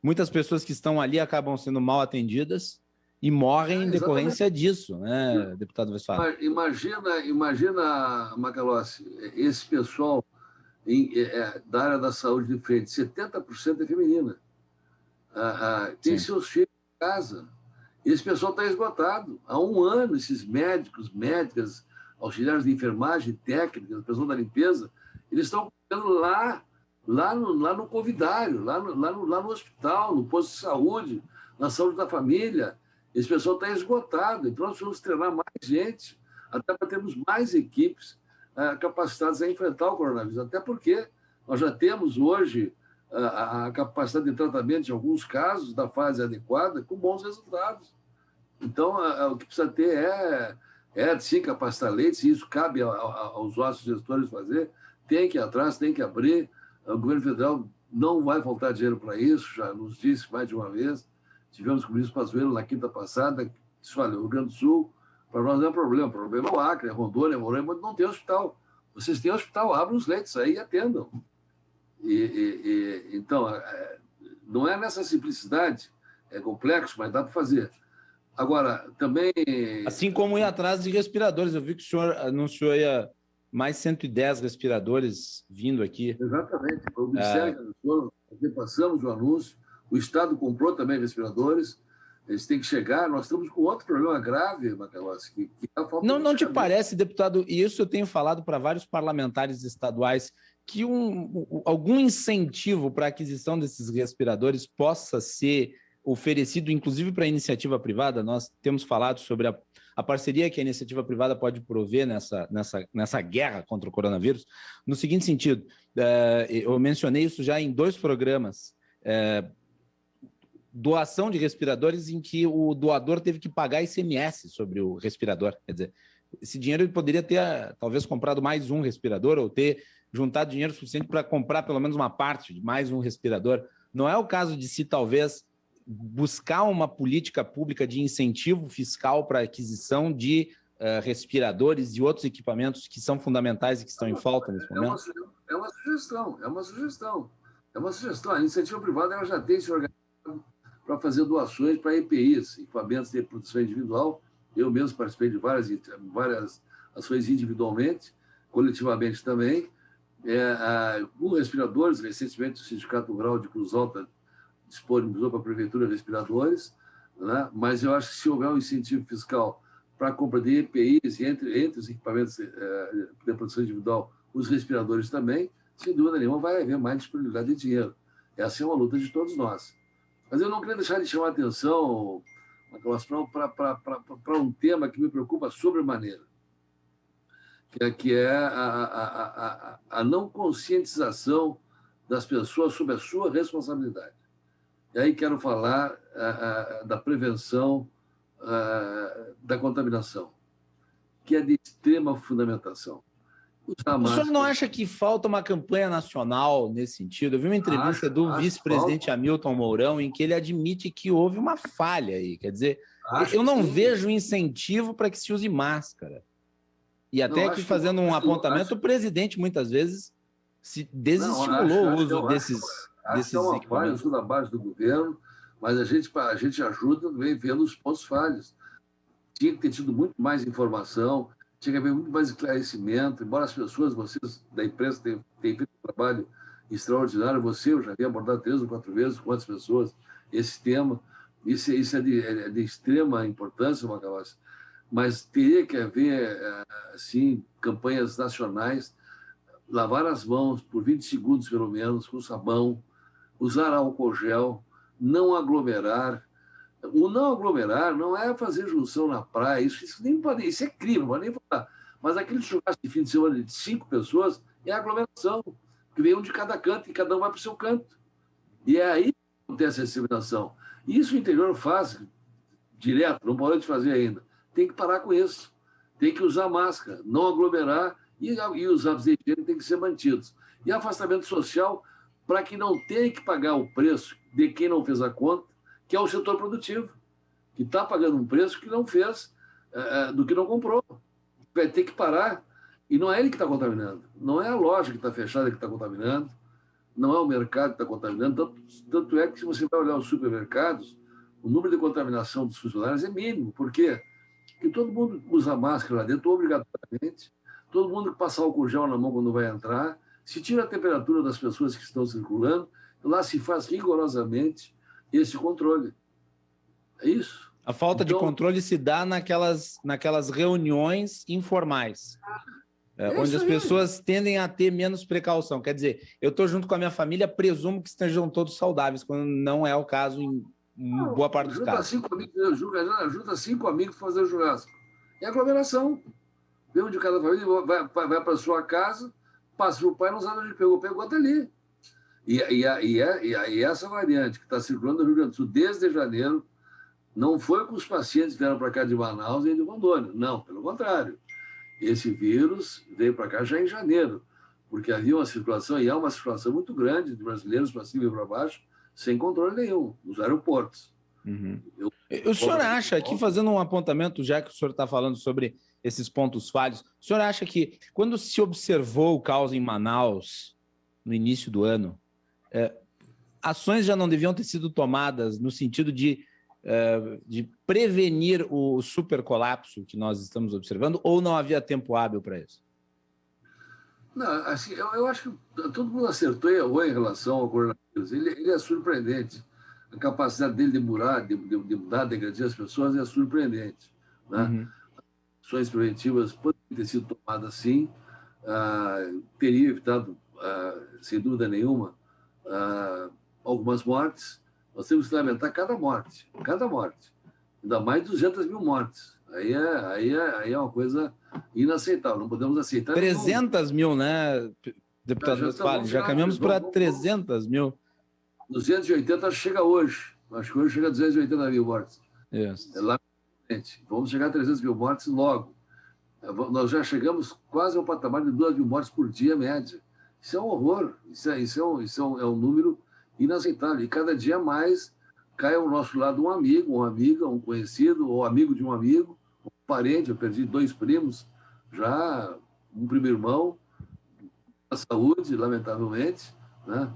muitas pessoas que estão ali acabam sendo mal atendidas e morrem em decorrência disso, né, deputado Westphalen? Imagina, Macalossi, esse pessoal da área da saúde de frente, 70% é feminina. Tem seus filhos em casa. Esse pessoal está esgotado. Há 1 ano, esses médicos, médicas, auxiliares de enfermagem, técnicas, pessoal da limpeza, eles estão lá no covidário, lá no hospital, no posto de saúde, na saúde da família. Esse pessoal está esgotado. Então, nós precisamos treinar mais gente, até para termos mais equipes capacitadas a enfrentar o coronavírus. Até porque nós já temos hoje a capacidade de tratamento, em alguns casos, da fase adequada, com bons resultados. Então, o que precisa ter sim, capacitar leitos, e isso cabe aos nossos gestores fazer, tem que ir atrás, tem que abrir. O governo federal não vai faltar dinheiro para isso, já nos disse mais de uma vez. Tivemos com o ministro Pazuello na quinta passada, que disse, olha, o Rio Grande do Sul, para nós não é problema, o problema é o Acre, é Rondônia, Roraima, não tem hospital. Vocês têm hospital, abram os leitos aí e atendam. Então, não é nessa simplicidade, é complexo, mas dá para fazer. Agora, também... Assim como ir atrás de respiradores. Eu vi que o senhor anunciou aí mais 110 respiradores vindo aqui. Exatamente. Foi o Ministério que anunciou, passamos o anúncio. O Estado comprou também respiradores. Eles têm que chegar. Nós estamos com outro problema grave, Macalossi, que é a falta de Não te parece, deputado, e isso eu tenho falado para vários parlamentares estaduais, que algum incentivo para a aquisição desses respiradores possa ser oferecido, inclusive para a iniciativa privada? Nós temos falado sobre a parceria que a iniciativa privada pode prover nessa guerra contra o coronavírus, no seguinte sentido, eu mencionei isso já em 2 programas, doação de respiradores em que o doador teve que pagar ICMS sobre o respirador. Quer dizer, esse dinheiro ele poderia ter, talvez, comprado mais um respirador ou ter juntado dinheiro suficiente para comprar pelo menos uma parte de mais um respirador. Não é o caso de se, talvez, buscar uma política pública de incentivo fiscal para a aquisição de respiradores e outros equipamentos que são fundamentais e que estão em falta nesse momento? É uma sugestão. A iniciativa privada ela já tem se organizado para fazer doações para EPIs, equipamentos de proteção individual. Eu mesmo participei de várias ações individualmente, coletivamente também. Com respiradores, recentemente o Sindicato Rural de Cruz Alta disponibilizou para a Prefeitura respiradores, né? Mas eu acho que se houver um incentivo fiscal para a compra de EPIs e entre os equipamentos de proteção individual, os respiradores também, sem dúvida nenhuma vai haver mais disponibilidade de dinheiro. Essa é uma luta de todos nós. Mas eu não queria deixar de chamar a atenção para um tema que me preocupa sobremaneira, que é a não conscientização das pessoas sobre a sua responsabilidade. E aí quero falar da prevenção da contaminação, que é de extrema fundamentação. O senhor não acha que falta uma campanha nacional nesse sentido? Eu vi uma entrevista do vice-presidente Hamilton Mourão em que ele admite que houve uma falha aí. Quer dizer, eu não vejo incentivo para que se use máscara. E até que fazendo um apontamento, o presidente muitas vezes se desestimulou o uso desses equipamentos. Isso da base do governo, mas a gente ajuda também vendo os pontos falhos. Tinha que ter tido muito mais informação, tinha que haver muito mais esclarecimento, embora as pessoas, vocês da imprensa tenham feito um trabalho extraordinário, eu já havia abordado 3 ou 4 vezes com quantas pessoas esse tema, isso é de extrema importância, Macalossi, mas teria que haver, assim, campanhas nacionais, lavar as mãos por 20 segundos, pelo menos, com sabão, usar álcool gel, não aglomerar. O não aglomerar não é fazer junção na praia, isso nem pode, isso é crime, não pode nem falar. Mas aquele churrasco de fim de semana de 5 pessoas é aglomeração, que vem um de cada canto e cada um vai para o seu canto. E é aí que acontece a disseminação. Isso o interior faz direto, não pode fazer ainda. Tem que parar com isso. Tem que usar máscara, não aglomerar e os hábitos de higiene têm que ser mantidos. E afastamento social para que não tenha que pagar o preço de quem não fez a conta, que é o setor produtivo, que está pagando um preço que não fez, do que não comprou. Vai ter que parar. E não é ele que está contaminando. Não é a loja que está fechada que está contaminando. Não é o mercado que está contaminando. Tanto é que, se você vai olhar os supermercados, o número de contaminação dos funcionários é mínimo. Por quê? Porque todo mundo usa máscara lá dentro, obrigatoriamente. Todo mundo passa álcool gel na mão quando vai entrar. Se tira a temperatura das pessoas que estão circulando, lá se faz rigorosamente esse controle. É isso. A falta de controle se dá naquelas reuniões informais, onde as pessoas tendem a ter menos precaução. Quer dizer, eu estou junto com a minha família, presumo que estejam todos saudáveis, quando não é o caso em boa parte dos casos. Junta 5 amigos para fazer o churrasco. É aglomeração. Vem um de cada família, vai para a sua casa, passa para o pai, não sabe onde pegou até ali. E essa variante que está circulando no Rio Grande do Sul desde janeiro não foi com os pacientes que vieram para cá de Manaus e de Rondônia. Não, pelo contrário. Esse vírus veio para cá já em janeiro, porque havia uma circulação, e há uma circulação muito grande de brasileiros para cima e para baixo, sem controle nenhum, nos aeroportos. Uhum. O senhor acha, aqui fazendo um apontamento, já que o senhor está falando sobre esses pontos falhos, o senhor acha que quando se observou o caos em Manaus, no início do ano, ações já não deviam ter sido tomadas no sentido de prevenir o supercolapso que nós estamos observando, ou não havia tempo hábil para isso? Não, assim, eu acho que todo mundo acertou e errou em relação ao coronavírus. Ele é surpreendente. A capacidade dele de mudar, de agredir as pessoas é surpreendente. Né? Uhum. Ações preventivas poderiam ter sido tomadas sim, teria evitado, sem dúvida nenhuma, algumas mortes. Nós temos que lamentar cada morte. Ainda mais 200 mil mortes. Aí é uma coisa inaceitável, não podemos aceitar. 300 mil, né, deputado Westphalen? Já caminhamos para 300 mil. 280 chega hoje. Acho que hoje chega a 280 mil mortes. Yes. Vamos chegar a 300 mil mortes logo. Nós já chegamos quase ao patamar de 2 mil mortes por dia, média. Isso é um horror. Isso é um número inaceitável. E cada dia mais cai ao nosso lado um amigo, uma amiga, um conhecido, ou amigo de um amigo, um parente. Eu perdi 2 primos, já um primo irmão, a saúde, lamentavelmente, né?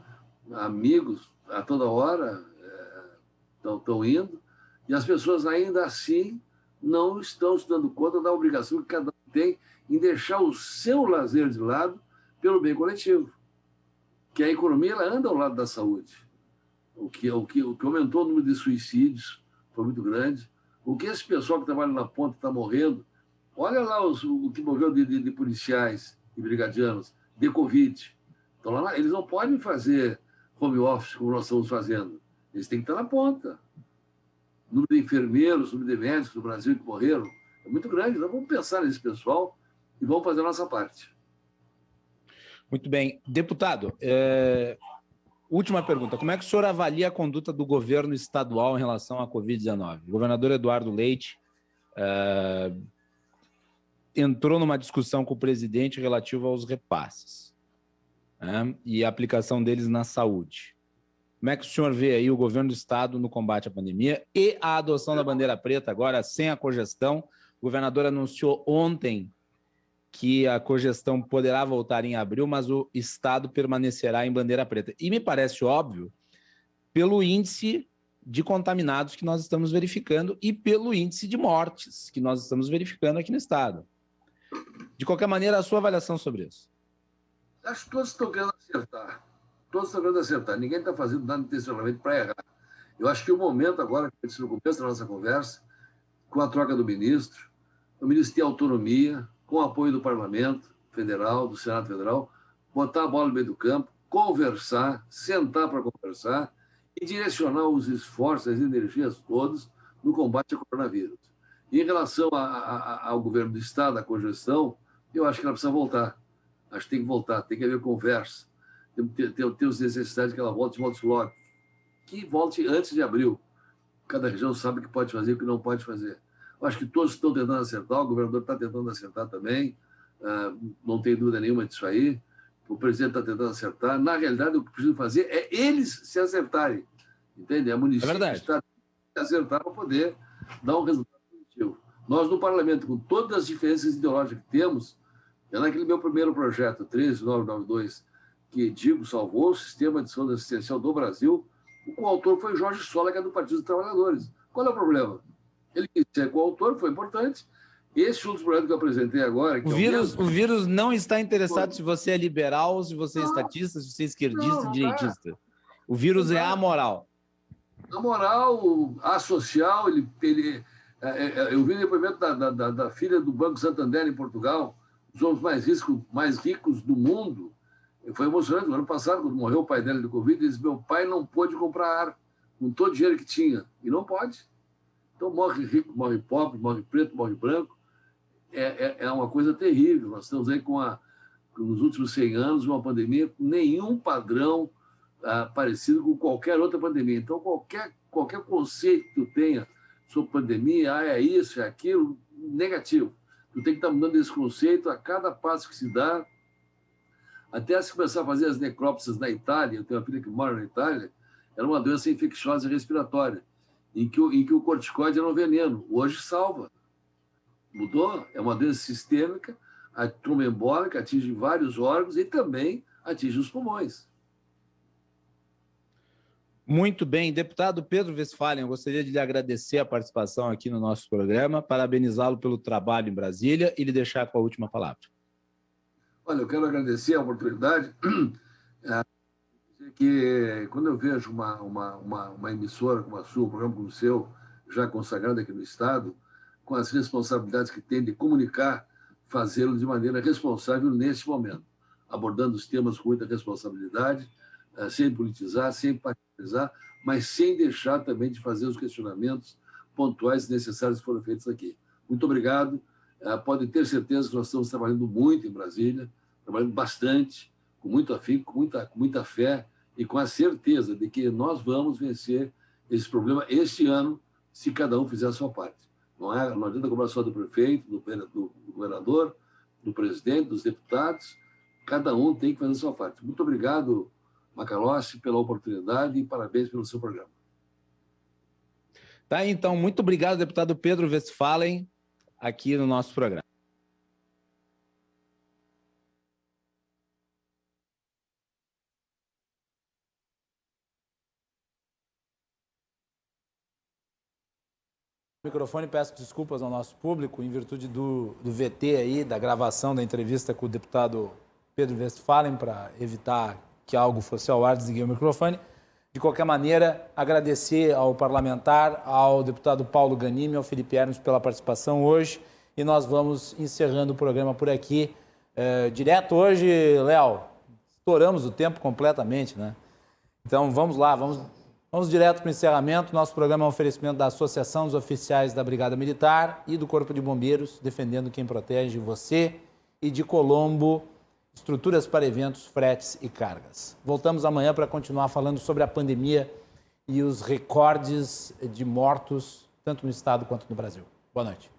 Amigos a toda hora. estão indo, e as pessoas ainda assim não estão se dando conta da obrigação que cada um tem em deixar o seu lazer de lado pelo bem coletivo. Que a economia ela anda ao lado da saúde. O que aumentou o número de suicídios foi muito grande. O que esse pessoal que trabalha na ponta está morrendo, olha lá o que morreu de policiais e brigadianos, de Covid. Então, lá, eles não podem fazer home office como nós estamos fazendo. Eles têm que estar na ponta. O número de enfermeiros, o número de médicos do Brasil que morreram é muito grande. Então, vamos pensar nesse pessoal e vamos fazer a nossa parte. Muito bem. Deputado, última pergunta. Como é que o senhor avalia a conduta do governo estadual em relação à Covid-19? O governador Eduardo Leite entrou numa discussão com o presidente relativa aos repasses, né, e a aplicação deles na saúde. Como é que o senhor vê aí o governo do estado no combate à pandemia e a adoção da bandeira preta, agora sem a cogestão? O governador anunciou ontem que a cogestão poderá voltar em abril, mas o estado permanecerá em bandeira preta. E me parece óbvio, pelo índice de contaminados que nós estamos verificando e pelo índice de mortes que nós estamos verificando aqui no estado. De qualquer maneira, a sua avaliação sobre isso? Acho que todos estão querendo acertar. Todos estão querendo acertar. Ninguém está fazendo nada intencionalmente para errar. Eu acho que o momento agora, que eu disse no começo da nossa conversa, com a troca do ministro, o ministro tem autonomia, com o apoio do Parlamento Federal, do Senado Federal, botar a bola no meio do campo, conversar, sentar para conversar e direcionar os esforços, as energias todas no combate ao coronavírus. E em relação ao governo do Estado, à cogestão, eu acho que ela precisa voltar. Acho que tem que voltar, tem que haver conversa. Temos necessidade que ela volte logo. Que volte antes de abril. Cada região sabe o que pode fazer e o que não pode fazer. Eu acho que todos estão tentando acertar, o governador está tentando acertar também, não tem dúvida nenhuma disso aí. O presidente está tentando acertar. Na realidade, o que precisa fazer é eles se acertarem. Entende? A município está se acertar para poder dar um resultado positivo. Nós, no parlamento, com todas as diferenças ideológicas que temos, é naquele meu primeiro projeto, 13992, que digo salvou o sistema de saúde assistencial do Brasil, o coautor foi Jorge Sola, que é do Partido dos Trabalhadores. Qual é o problema? Ele quis ser coautor, foi importante. Esse é um dos projetos que eu apresentei agora. Que o vírus não está interessado se você é liberal, se você é estatista, se você é esquerdista, direitista. O vírus é amoral. Amoral, asocial. Eu vi o depoimento da filha do Banco Santander em Portugal, os homens mais ricos do mundo. Foi emocionante. No ano passado, quando morreu o pai dela de Covid, ele disse: meu pai não pôde comprar ar com todo o dinheiro que tinha. E não pode. Então, morre rico, morre pobre, morre preto, morre branco. É uma coisa terrível. Nós estamos aí nos últimos 100 anos, uma pandemia com nenhum padrão parecido com qualquer outra pandemia. Então, qualquer conceito que tu tenha sobre pandemia, é isso, é aquilo, negativo. Tu tem que estar mudando esse conceito a cada passo que se dá. Até se começar a fazer as necrópsias na Itália, eu tenho uma filha que mora na Itália, era uma doença infecciosa respiratória, em que o corticoide era um veneno. Hoje salva. Mudou? É uma doença sistêmica, a tromboembólica, atinge vários órgãos e também atinge os pulmões. Muito bem. Deputado Pedro Westphalen, eu gostaria de lhe agradecer a participação aqui no nosso programa, parabenizá-lo pelo trabalho em Brasília e lhe deixar com a última palavra. Olha, eu quero agradecer a oportunidade, que quando eu vejo uma emissora como a sua, um programa como o seu, já consagrado aqui no Estado, com as responsabilidades que tem de comunicar, fazê-lo de maneira responsável neste momento, abordando os temas com muita responsabilidade, sem politizar, sem partidarizar, mas sem deixar também de fazer os questionamentos pontuais necessários que foram feitos aqui. Muito obrigado. Podem ter certeza que nós estamos trabalhando muito em Brasília, trabalhando bastante, com muito afinco, com muita fé e com a certeza de que nós vamos vencer esse problema este ano, se cada um fizer a sua parte. Não adianta cobrar só do prefeito, do governador, do presidente, dos deputados. Cada um tem que fazer a sua parte. Muito obrigado, Macalossi, pela oportunidade e parabéns pelo seu programa. Tá, então, muito obrigado, deputado Pedro Westphalen, aqui no nosso programa. Microfone, peço desculpas ao nosso público em virtude do VT aí, da gravação da entrevista com o deputado Pedro Westphalen, para evitar que algo fosse ao ar, desliguei o microfone. De qualquer maneira, agradecer ao parlamentar, ao deputado Paulo Ganimi, ao Felipe Hermes pela participação hoje, e nós vamos encerrando o programa por aqui. Direto hoje, Léo, estouramos o tempo completamente, né? Então vamos lá, vamos direto para o encerramento. Nosso programa é um oferecimento da Associação dos Oficiais da Brigada Militar e do Corpo de Bombeiros, defendendo quem protege você, e de Colombo, estruturas para eventos, fretes e cargas. Voltamos amanhã para continuar falando sobre a pandemia e os recordes de mortos, tanto no estado quanto no Brasil. Boa noite.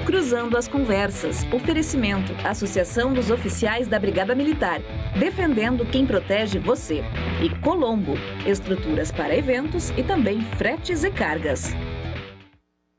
Cruzando as Conversas. Oferecimento. Associação dos Oficiais da Brigada Militar. Defendendo quem protege você. E Colombo. Estruturas para eventos e também fretes e cargas.